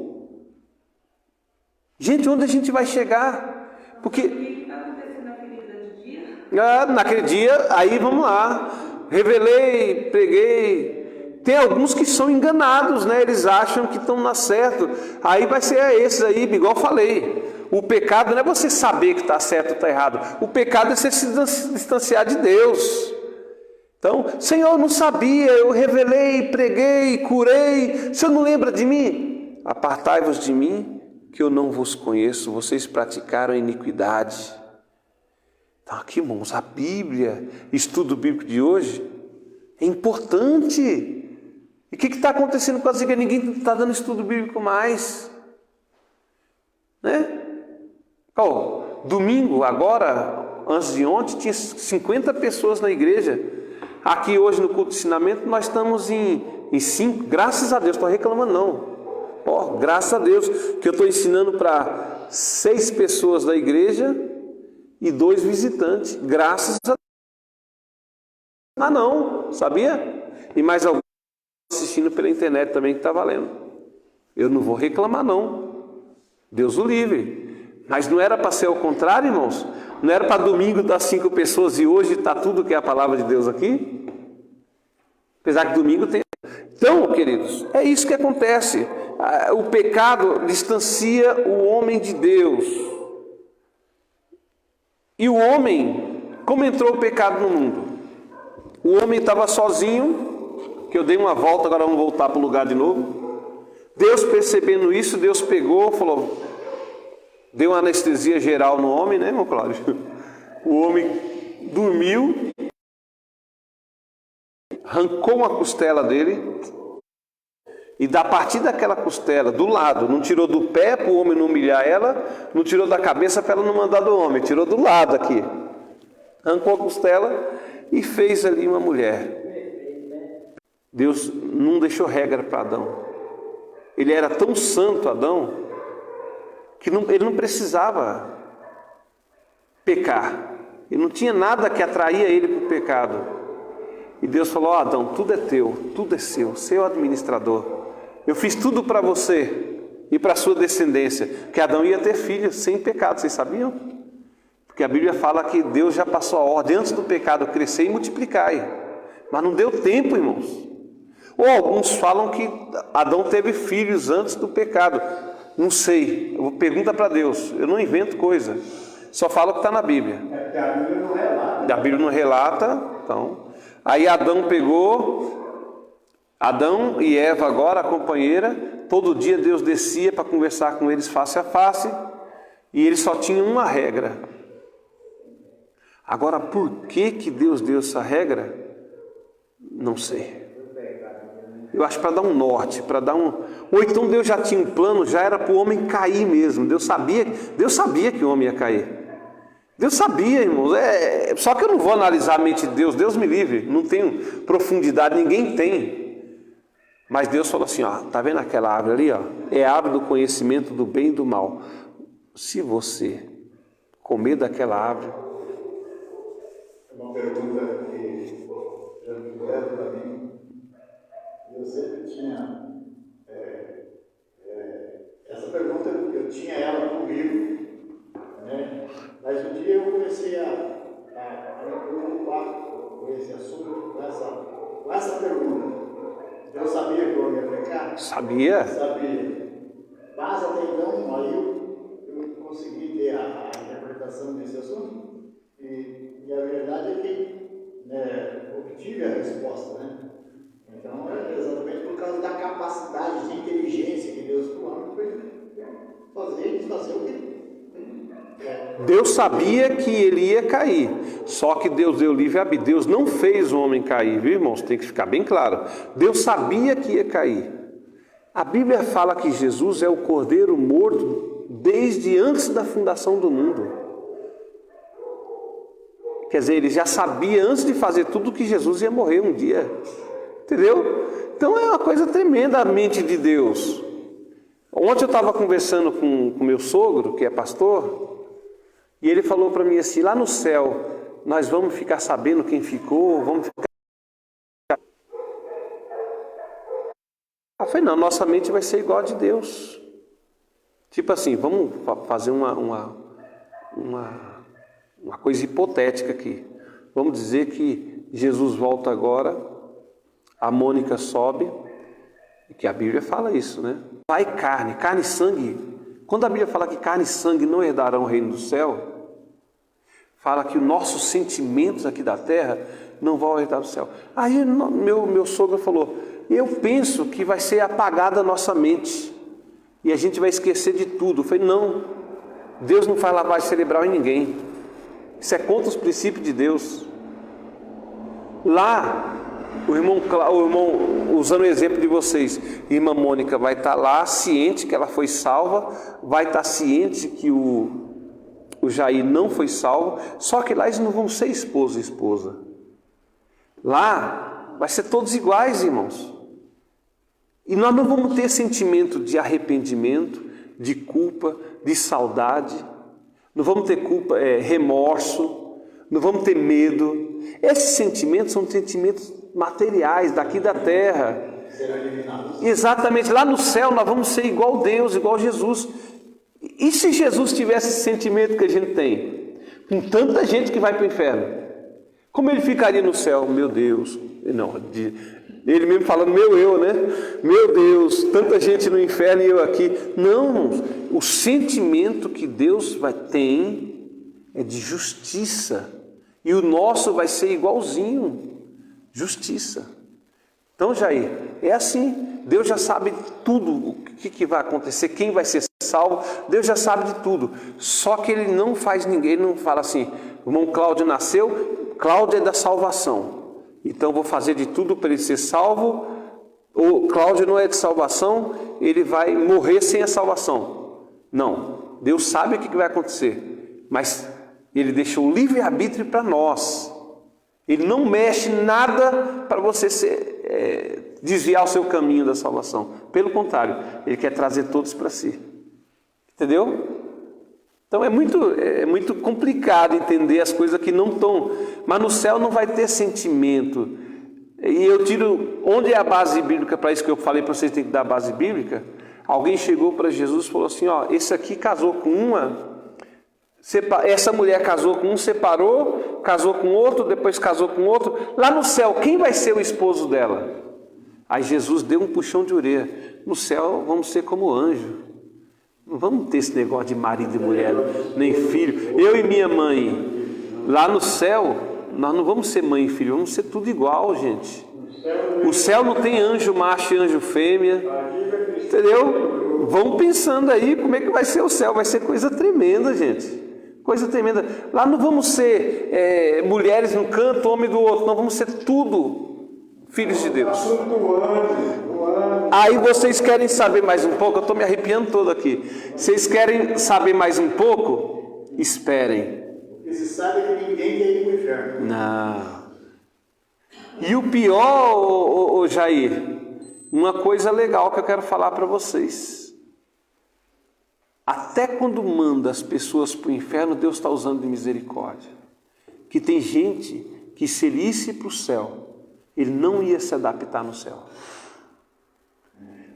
Gente, onde a gente vai chegar? Porque O que está acontecendo naquele grande dia? naquele dia, aí vamos lá, revelei, preguei. Tem alguns que são enganados, né? Eles acham que estão na certo. Aí vai ser esses aí, igual eu falei. O pecado não é você saber que está certo ou está errado. O pecado é você se distanciar de Deus. Então, Senhor, eu não sabia, eu revelei, preguei, curei. O Senhor não lembra de mim? Apartai-vos de mim, que eu não vos conheço. Vocês praticaram iniquidade. Então, aqui, irmãos, a Bíblia, estudo bíblico de hoje, é importante. E o que está acontecendo com as igrejas? Ninguém está dando estudo bíblico mais. Né? Domingo, agora, antes de ontem, tinha 50 pessoas na igreja. Aqui hoje no culto de ensinamento, nós estamos em 5, graças a Deus, não estou reclamando não. Graças a Deus, que eu estou ensinando para 6 pessoas da igreja e 2 visitantes. Graças a Deus. Ah não, sabia? E mais alguns assistindo pela internet também que está valendo. Eu não vou reclamar não. Deus o livre. Mas não era para ser ao contrário, irmãos? Não era para domingo dar 5 pessoas e hoje está tudo que é a palavra de Deus aqui? Apesar que domingo tem. Então, queridos, é isso que acontece. O pecado distancia o homem de Deus. E o homem, como entrou o pecado no mundo? O homem estava sozinho, que eu dei uma volta, agora vamos voltar para o lugar de novo. Deus percebendo isso, Deus pegou, falou, deu uma anestesia geral no homem, né, irmão Cláudio? O homem dormiu, arrancou uma costela dele, e da partir daquela costela, do lado, não tirou do pé para o homem não humilhar ela, não tirou da cabeça para ela não mandar do homem, tirou do lado aqui. Arrancou a costela e fez ali uma mulher. Deus não deixou regra para Adão. Ele era tão santo, Adão, que ele não precisava pecar. Ele não tinha nada que atraía ele para o pecado. E Deus falou, Adão, tudo é teu, tudo é seu administrador. Eu fiz tudo para você e para a sua descendência. Que Adão ia ter filhos sem pecado, vocês sabiam? Porque a Bíblia fala que Deus já passou a ordem antes do pecado crescer e multiplicar. Mas não deu tempo, irmãos. Ou alguns falam que Adão teve filhos antes do pecado. Não sei, pergunta para Deus. Eu não invento coisa, só falo o que está na Bíblia. É porque a Bíblia não relata. A Bíblia não relata, então. Aí Adão pegou, Adão e Eva agora, a companheira, todo dia Deus descia para conversar com eles face a face, e eles só tinham uma regra. Agora, por que Deus deu essa regra? Não sei. Eu acho para dar um norte, para dar um... Ou então Deus já tinha um plano, já era para o homem cair mesmo. Deus sabia que o homem ia cair. Deus sabia, irmãos. Só que eu não vou analisar a mente de Deus. Deus me livre. Não tenho profundidade, ninguém tem. Mas Deus falou assim, ó, tá vendo aquela árvore ali, ó? É a árvore do conhecimento do bem e do mal. Se você comer daquela árvore... Uma pergunta que já me fizeram para mim. Eu sempre tinha essa pergunta, eu tinha ela comigo, né? Mas um dia eu comecei a me preocupar com esse assunto, com essa pergunta. Deus sabia que eu ia pecar? Sabia? Sabia. Mas até então, aí eu consegui ter a interpretação desse assunto, e a verdade é que obtive a resposta, né? Então, é exatamente por causa da capacidade de inteligência que Deus do homem foi fazer e desfazer o que Deus sabia que ele ia cair, só que Deus deu livre-arbítrio. Deus não fez o homem cair, viu, irmãos? Tem que ficar bem claro. Deus sabia que ia cair. A Bíblia fala que Jesus é o Cordeiro morto desde antes da fundação do mundo. Quer dizer, ele já sabia antes de fazer tudo que Jesus ia morrer um dia. Entendeu? Então é uma coisa tremenda a mente de Deus. Ontem eu estava conversando com meu sogro, que é pastor, e ele falou para mim assim, lá no céu, nós vamos ficar sabendo quem ficou, vamos ficar... Eu falei, não, nossa mente vai ser igual a de Deus. Tipo assim, vamos fazer uma coisa hipotética aqui. Vamos dizer que Jesus volta agora, a Mônica sobe, que a Bíblia fala isso, né? Vai carne e sangue. Quando a Bíblia fala que carne e sangue não herdarão o reino do céu, fala que os nossos sentimentos aqui da terra não vão herdar o céu. Aí meu sogro falou, eu penso que vai ser apagada a nossa mente e a gente vai esquecer de tudo. Eu falei, não, Deus não faz lavagem cerebral em ninguém. Isso é contra os princípios de Deus. Lá, o irmão, usando o exemplo de vocês, a irmã Mônica vai estar lá ciente que ela foi salva, vai estar ciente que o Jair não foi salvo, só que lá eles não vão ser esposo e esposa. Lá vai ser todos iguais, irmãos. E nós não vamos ter sentimento de arrependimento, de culpa, de saudade, não vamos ter culpa, remorso, não vamos ter medo. Esses sentimentos são sentimentos materiais daqui da terra. Exatamente, lá no céu nós vamos ser igual Deus, igual Jesus. E se Jesus tivesse esse sentimento que a gente tem, com tanta gente que vai para o inferno, como ele ficaria no céu? Meu Deus, não, ele mesmo falando, né? Meu Deus, tanta gente no inferno e eu aqui. Não, o sentimento que Deus tem é de justiça. E o nosso vai ser igualzinho, justiça. Então, Jair, é assim, Deus já sabe tudo o que vai acontecer, quem vai ser salvo, Deus já sabe de tudo. Só que ele não faz ninguém, ele não fala assim, o irmão Cláudio nasceu, Cláudio é da salvação, então vou fazer de tudo para ele ser salvo, ou Cláudio não é de salvação, ele vai morrer sem a salvação. Não, Deus sabe o que vai acontecer, mas ele deixou o livre-arbítrio para nós. Ele não mexe nada para você desviar o seu caminho da salvação. Pelo contrário, ele quer trazer todos para si. Entendeu? Então é muito complicado entender as coisas que não estão. Mas no céu não vai ter sentimento. E eu tiro, onde é a base bíblica para isso que eu falei para vocês, tem que dar a base bíblica? Alguém chegou para Jesus e falou assim, esse aqui casou com uma... Essa mulher casou com um, separou, casou com outro, depois casou com outro. Lá no céu, quem vai ser o esposo dela? Aí Jesus deu um puxão de orelha. No céu, vamos ser como anjo. Não vamos ter esse negócio de marido e mulher, nem filho. Eu e minha mãe, lá no céu, nós não vamos ser mãe e filho, vamos ser tudo igual, gente. O céu não tem anjo macho e anjo fêmea. Entendeu? Vão pensando aí como é que vai ser o céu. Vai ser coisa tremenda, gente. Coisa tremenda. Lá não vamos ser mulheres num canto, homem do outro. Nós vamos ser tudo filhos de Deus. Aí vocês querem saber mais um pouco? Eu estou me arrepiando todo aqui. Vocês querem saber mais um pouco? Esperem. Porque se sabe que ninguém quer ir para o inferno. Não. E o pior, Jair, uma coisa legal que eu quero falar para vocês. Até quando manda as pessoas para o inferno, Deus está usando de misericórdia. Que tem gente que se ele isse para o céu, ele não ia se adaptar no céu.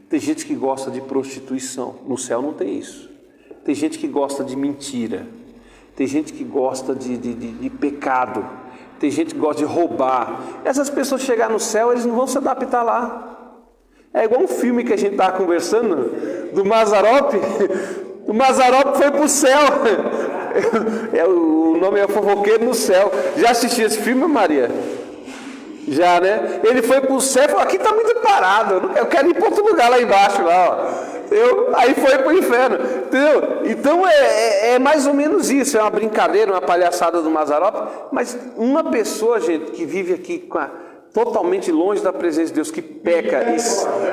Tem gente que gosta de prostituição, no céu não tem isso. Tem gente que gosta de mentira, tem gente que gosta de pecado, tem gente que gosta de roubar. Essas pessoas chegar no céu, eles não vão se adaptar lá. É igual um filme que a gente estava conversando, do Mazzaropi. O Mazzaropi foi para o céu. O nome é Fofoqueiro no Céu. Já assistiu esse filme, Maria? Já, né? Ele foi para o céu e falou, aqui está muito parado, eu quero ir para outro lugar lá embaixo. Aí foi para o inferno. Entendeu? Então é mais ou menos isso. É uma brincadeira, uma palhaçada do Mazzaropi. Mas uma pessoa, gente, que vive aqui totalmente longe da presença de Deus, que peca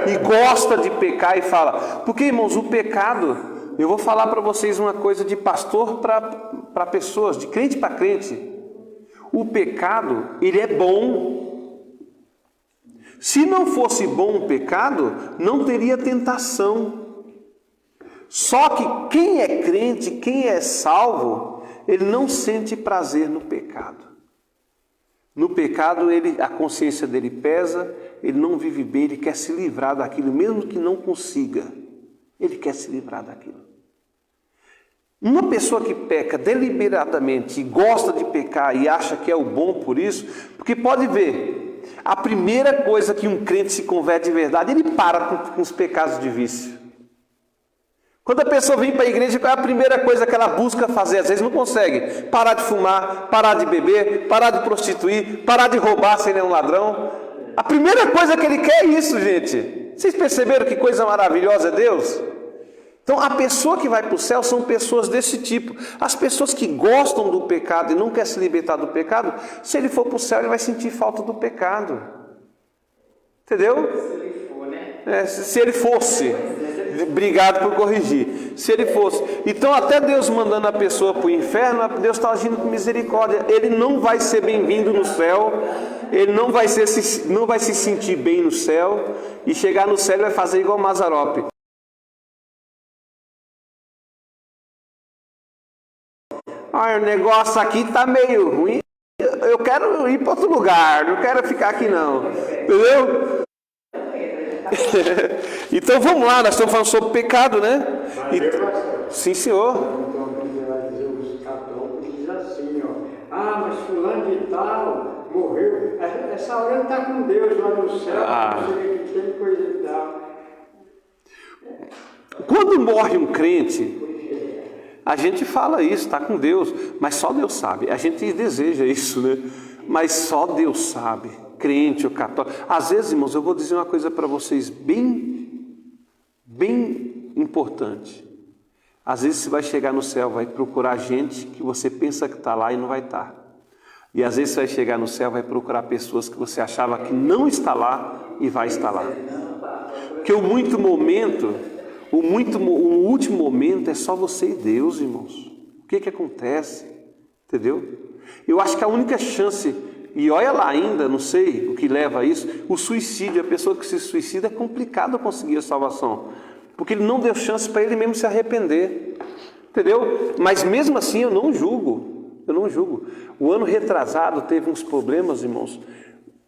e gosta de pecar e fala. Porque, irmãos, o pecado... Eu vou falar para vocês uma coisa de pastor para pessoas, de crente para crente. O pecado, ele é bom. Se não fosse bom o pecado, não teria tentação. Só que quem é crente, quem é salvo, ele não sente prazer no pecado. No pecado, a consciência dele pesa, ele não vive bem, ele quer se livrar daquilo, mesmo que não consiga. Ele quer se livrar daquilo. Uma pessoa que peca deliberadamente e gosta de pecar e acha que é o bom por isso, porque pode ver, a primeira coisa que um crente se converte de verdade, ele para com os pecados de vício. Quando a pessoa vem para a igreja, qual é a primeira coisa que ela busca fazer? Às vezes não consegue. Parar de fumar, parar de beber, parar de prostituir, parar de roubar sem nenhum ladrão. A primeira coisa que ele quer é isso, gente. Vocês perceberam que coisa maravilhosa é Deus? Então, a pessoa que vai para o céu são pessoas desse tipo. As pessoas que gostam do pecado e não querem se libertar do pecado, se ele for para o céu, ele vai sentir falta do pecado. Entendeu? Se ele for, né? Se ele fosse. Obrigado por corrigir. Se ele fosse. Então, até Deus mandando a pessoa para o inferno, Deus está agindo com misericórdia. Ele não vai ser bem-vindo no céu. Ele não vai se sentir bem no céu. E chegar no céu, ele vai fazer igual Mazarope. O negócio aqui está meio ruim. Eu quero ir para outro lugar. Não quero ficar aqui não. Entendeu? Então vamos lá, nós estamos falando sobre pecado, né? Sim, senhor. Então, os católicos dizem assim, ó, mas fulano de tal morreu. Essa hora ele está com Deus lá no céu, que tem coisa e tal. Quando morre um crente, a gente fala isso, está com Deus, mas só Deus sabe. A gente deseja isso, né? Mas só Deus sabe. Crente ou católico. Às vezes, irmãos, eu vou dizer uma coisa para vocês bem importante. Às vezes você vai chegar no céu, vai procurar gente que você pensa que está lá e não vai estar. E às vezes você vai chegar no céu, vai procurar pessoas que você achava que não está lá e vai estar lá. Porque o último momento é só você e Deus, irmãos. O que acontece? Entendeu? Eu acho que a única chance, e olha lá ainda, não sei o que leva a isso, o suicídio, a pessoa que se suicida, é complicado conseguir a salvação, porque ele não deu chance para ele mesmo se arrepender, entendeu? Mas mesmo assim eu não julgo. O ano retrasado teve uns problemas, irmãos,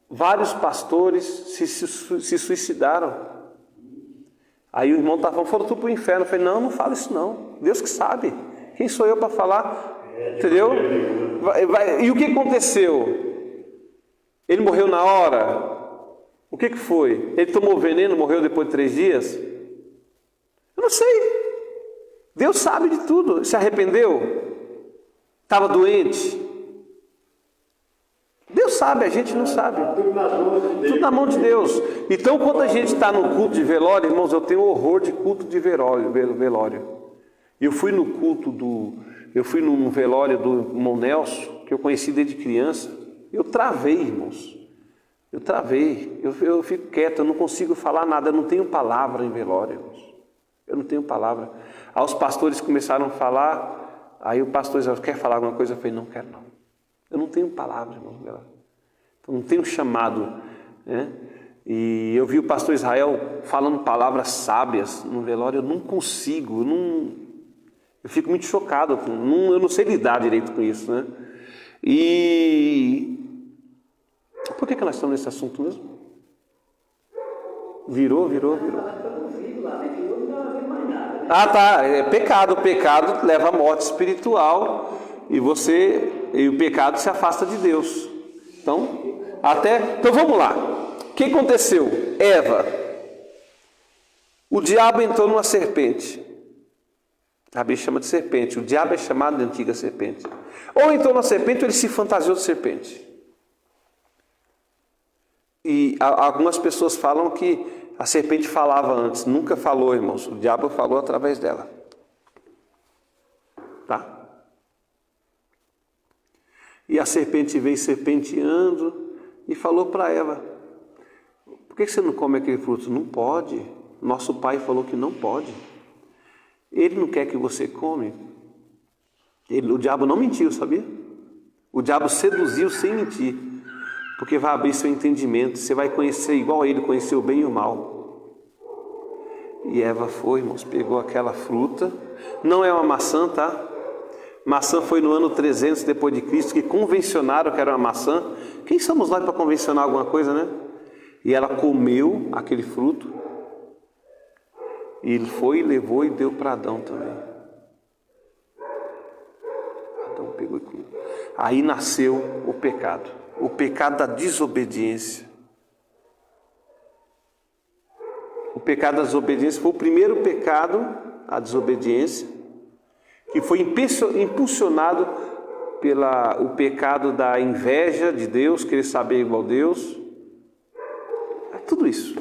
vários pastores se suicidaram. Aí o irmão estava falando, foram tudo para o inferno. Eu falei, não fala isso não, Deus que sabe, quem sou eu para falar, entendeu? E o que aconteceu? Ele morreu na hora? O que foi? Ele tomou veneno, morreu depois de 3 dias? Eu não sei. Deus sabe de tudo. Se arrependeu? Estava doente? Deus sabe, a gente não sabe. Tudo na mão de Deus. Então, quando a gente está no culto de velório, irmãos, eu tenho horror de culto de velório. Eu fui num velório do irmão Nelson, que eu conheci desde criança. Eu travei, irmãos. Eu fico quieto, eu não consigo falar nada, eu não tenho palavra em velório, irmãos. Eu não tenho palavra. Aí os pastores começaram a falar, aí o pastor disse, quer falar alguma coisa? Eu falei, não quero não. Eu não tenho palavra, irmãos. Então não tenho chamado, né? E eu vi o pastor Israel falando palavras sábias no velório, eu não consigo, eu fico muito chocado, eu não sei lidar direito com isso, né? E por que nós estamos nesse assunto mesmo? Virou. Tá, é pecado. O pecado leva à morte espiritual e o pecado se afasta de Deus. Então vamos lá. O que aconteceu? Eva, o diabo entrou numa serpente. A Bíblia chama de serpente. O diabo é chamado de antiga serpente. Ou entrou na serpente ou ele se fantasiou de serpente. E algumas pessoas falam que a serpente falava antes. Nunca falou, irmãos. O diabo falou através dela. Tá? E a serpente veio serpenteando e falou para Eva, por que você não come aquele fruto? Não pode. Nosso pai falou que não pode. Ele não quer que você come. O diabo não mentiu, sabia? O diabo seduziu sem mentir. Porque vai abrir seu entendimento. Você vai conhecer igual ele conheceu o bem e o mal. E Eva foi, irmãos, pegou aquela fruta. Não é uma maçã, tá? Maçã foi no ano 300 depois de Cristo que convencionaram que era uma maçã. Quem somos nós para convencionar alguma coisa, né? E ela comeu aquele fruto. E ele foi, levou e deu para Adão também. Adão pegou e comeu. Aí nasceu o pecado da desobediência. O pecado da desobediência foi o primeiro pecado, a desobediência, que foi impulsionado pelo pecado da inveja de Deus, querer saber igual a Deus. Tudo isso.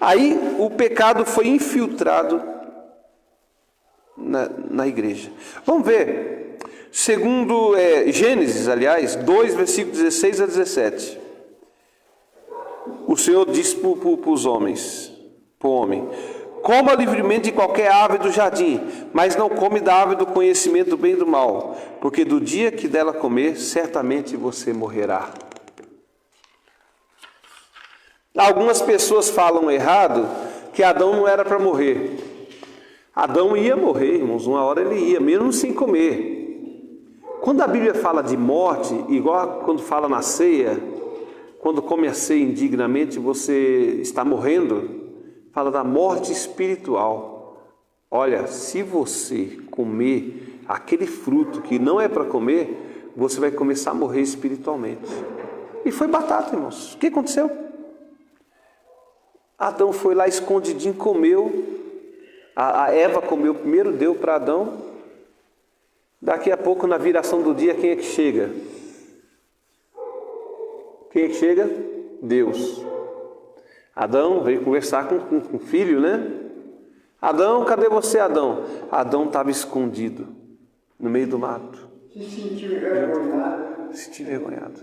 Aí o pecado foi infiltrado na igreja. Vamos ver. Segundo Gênesis, aliás, 2, versículos 16 a 17. O Senhor disse para os homens, para o homem: coma livremente de qualquer ave do jardim, mas não come da árvore do conhecimento do bem e do mal, porque do dia que dela comer, certamente você morrerá. Algumas pessoas falam errado que Adão não era para morrer. Adão ia morrer, irmãos, uma hora ele ia, mesmo sem comer. Quando a Bíblia fala de morte, igual quando fala na ceia, quando come a ceia indignamente, você está morrendo, fala da morte espiritual. Olha, se você comer aquele fruto que não é para comer, você vai começar a morrer espiritualmente. E foi batata, irmãos. O que aconteceu? Adão foi lá escondidinho, comeu. A Eva comeu primeiro, deu para Adão. Daqui a pouco, na viração do dia, quem é que chega? Quem é que chega? Deus. Adão veio conversar com o filho, né? Adão, cadê você, Adão? Adão estava escondido no meio do mato. Se sentiu envergonhado. Se sentiu envergonhado.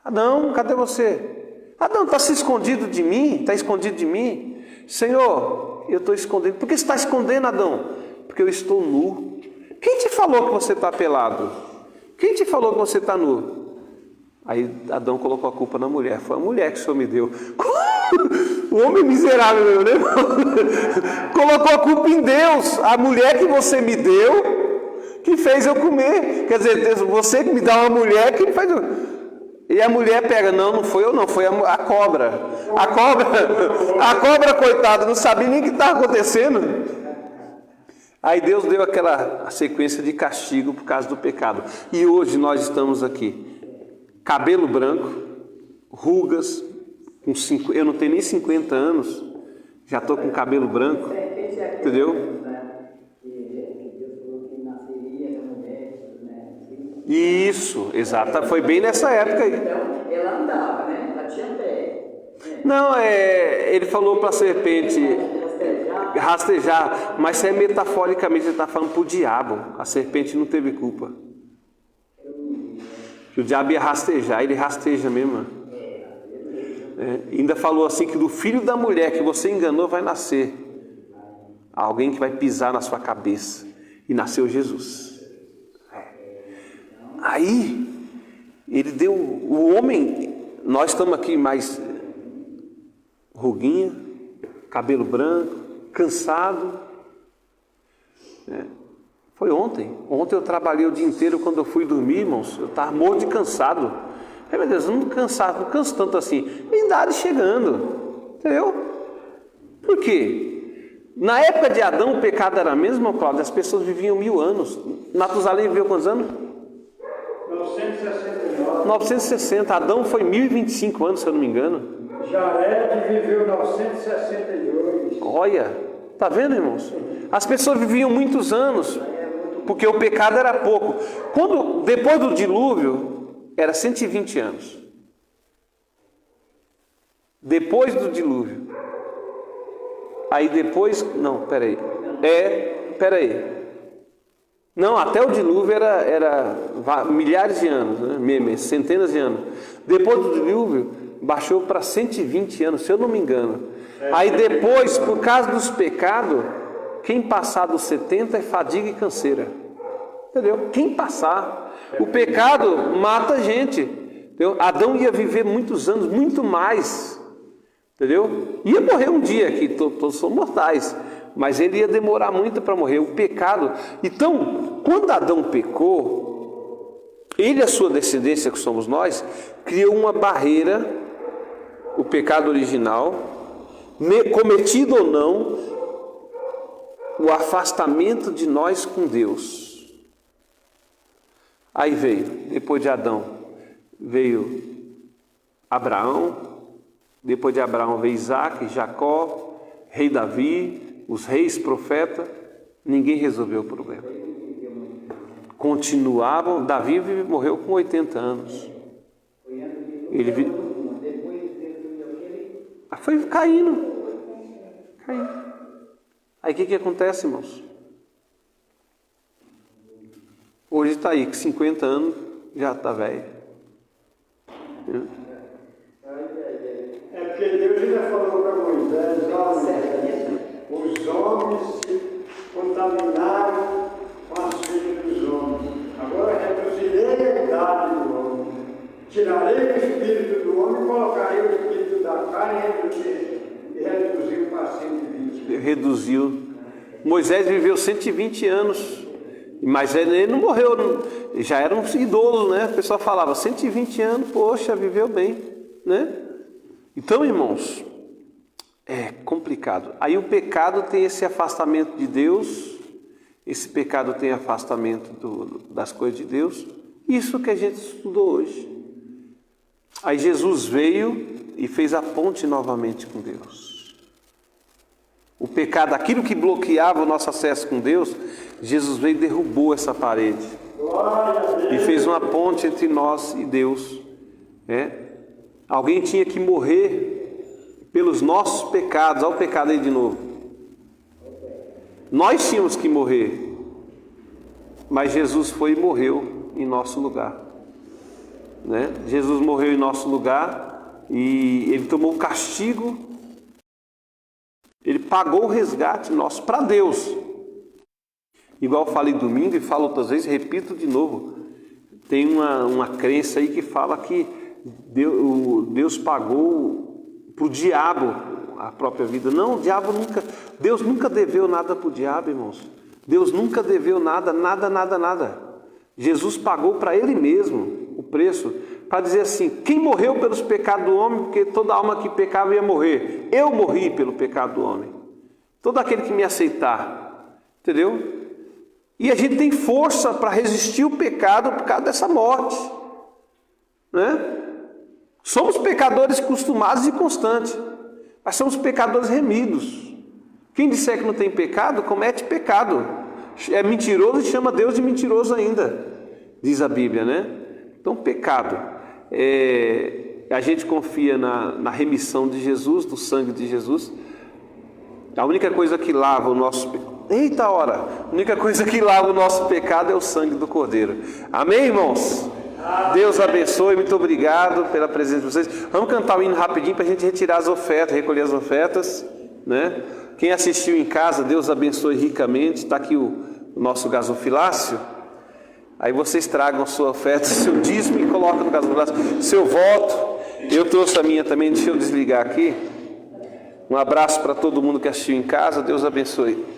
Adão, cadê você? Adão, está se escondido de mim? Está escondido de mim? Senhor, eu estou escondendo. Por que você está escondendo, Adão? Porque eu estou nu. Quem te falou que você está pelado? Quem te falou que você está nu? Aí Adão colocou a culpa na mulher. Foi a mulher que o Senhor me deu. O homem miserável, né? Colocou a culpa em Deus. A mulher que você me deu, que fez eu comer. Quer dizer, você que me dá uma mulher que faz... E a mulher pega, não foi eu não, foi a cobra. A cobra, coitada, não sabia nem o que estava acontecendo. Aí Deus deu aquela sequência de castigo por causa do pecado. E hoje nós estamos aqui. Cabelo branco, rugas, eu não tenho nem 50 anos, já estou com cabelo branco, entendeu? Isso, exato, foi bem nessa época aí. Então, ela andava, né? Ela tinha pé. Não, ele falou para a serpente rastejar, mas isso é metaforicamente, ele está falando para o diabo. A serpente não teve culpa. O diabo ia rastejar, ele rasteja mesmo. Ainda falou assim que do filho da mulher que você enganou vai nascer alguém que vai pisar na sua cabeça. E nasceu Jesus. Aí, ele deu, o homem, nós estamos aqui mais ruguinha, cabelo branco, cansado. Foi ontem eu trabalhei o dia inteiro, quando eu fui dormir, irmãos, eu estava morto de cansado. Ai, meu Deus, eu não canso tanto assim. A idade chegando, entendeu? Por quê? Na época de Adão, o pecado era mesmo, Cláudio, as pessoas viviam 1000 anos. Matusalém viveu quantos anos? 969. 960. Adão foi 1025 anos, se eu não me engano. Jared viveu 962. Olha, tá vendo, irmãos? As pessoas viviam muitos anos, porque o pecado era pouco. Depois do dilúvio, era 120 anos. Depois do dilúvio. Aí depois, não, peraí. Não, até o dilúvio era milhares de anos, né? Centenas de anos. Depois do dilúvio, baixou para 120 anos, se eu não me engano. Aí depois, por causa dos pecados, quem passar dos 70 é fadiga e canseira. Entendeu? Quem passar. O pecado mata a gente. Entendeu? Adão ia viver muitos anos, muito mais. Entendeu? Ia morrer um dia aqui, todos são mortais. mas ele ia demorar muito para morrer. O pecado. Então, quando Adão pecou, ele e a sua descendência, que somos nós, criou uma barreira, o pecado original, cometido ou não, o afastamento de nós com Deus. Aí veio, depois de Adão, veio Abraão, depois de Abraão veio Isaac, Jacó, rei Davi, os reis, profetas, ninguém resolveu o problema. Continuavam, Davi morreu com 80 anos. Foi caindo. Aí o que acontece, irmãos? Hoje está aí, com 50 anos, já está velho. É porque Deus ainda falou para Moisés, os homens se contaminaram com as filhas dos homens. Agora reduzirei a idade do homem. Tirarei o espírito do homem e colocarei o espírito da carne e reduziu para 120. Reduziu. Moisés viveu 120 anos, mas ele não morreu, já era um idoso, né? O pessoal falava, 120 anos, poxa, viveu bem, né? Então, irmãos, é complicado. Aí o pecado tem esse afastamento de Deus, esse pecado tem afastamento das coisas de Deus, isso que a gente estudou hoje. Aí Jesus veio e fez a ponte novamente com Deus. O pecado, aquilo que bloqueava o nosso acesso com Deus, Jesus veio e derrubou essa parede. E fez uma ponte entre nós e Deus. Alguém tinha que morrer pelos nossos pecados. Olha o pecado aí de novo. Nós tínhamos que morrer. Mas Jesus foi e morreu em nosso lugar. Jesus morreu em nosso lugar e Ele tomou o castigo. Ele pagou o resgate nosso para Deus. Igual eu falei domingo e falo outras vezes, repito de novo. Tem uma crença aí que fala que Deus pagou para o diabo a própria vida. Não, Deus nunca deveu nada para o diabo, irmãos. Deus nunca deveu nada. Jesus pagou para Ele mesmo o preço, para dizer assim, quem morreu pelos pecados do homem, porque toda alma que pecava ia morrer. Eu morri pelo pecado do homem. Todo aquele que me aceitar. Entendeu? E a gente tem força para resistir o pecado por causa dessa morte. Somos pecadores costumados e constantes, mas somos pecadores remidos. Quem disser que não tem pecado, comete pecado. É mentiroso e chama Deus de mentiroso ainda, diz a Bíblia, Então, pecado. A gente confia na remissão de Jesus, do sangue de Jesus. A única coisa que lava o nosso pecado. Eita hora! A única coisa que lava o nosso pecado é o sangue do Cordeiro. Amém, irmãos? Deus abençoe, muito obrigado pela presença de vocês. Vamos cantar o hino rapidinho para a gente retirar as ofertas, recolher as ofertas, Quem assistiu em casa, Deus abençoe ricamente. Está aqui o nosso gasofilácio. Aí vocês tragam a sua oferta, seu dízimo e colocam no gasofilácio. Seu voto, eu trouxe a minha também, deixa eu desligar aqui. Um abraço para todo mundo que assistiu em casa, Deus abençoe.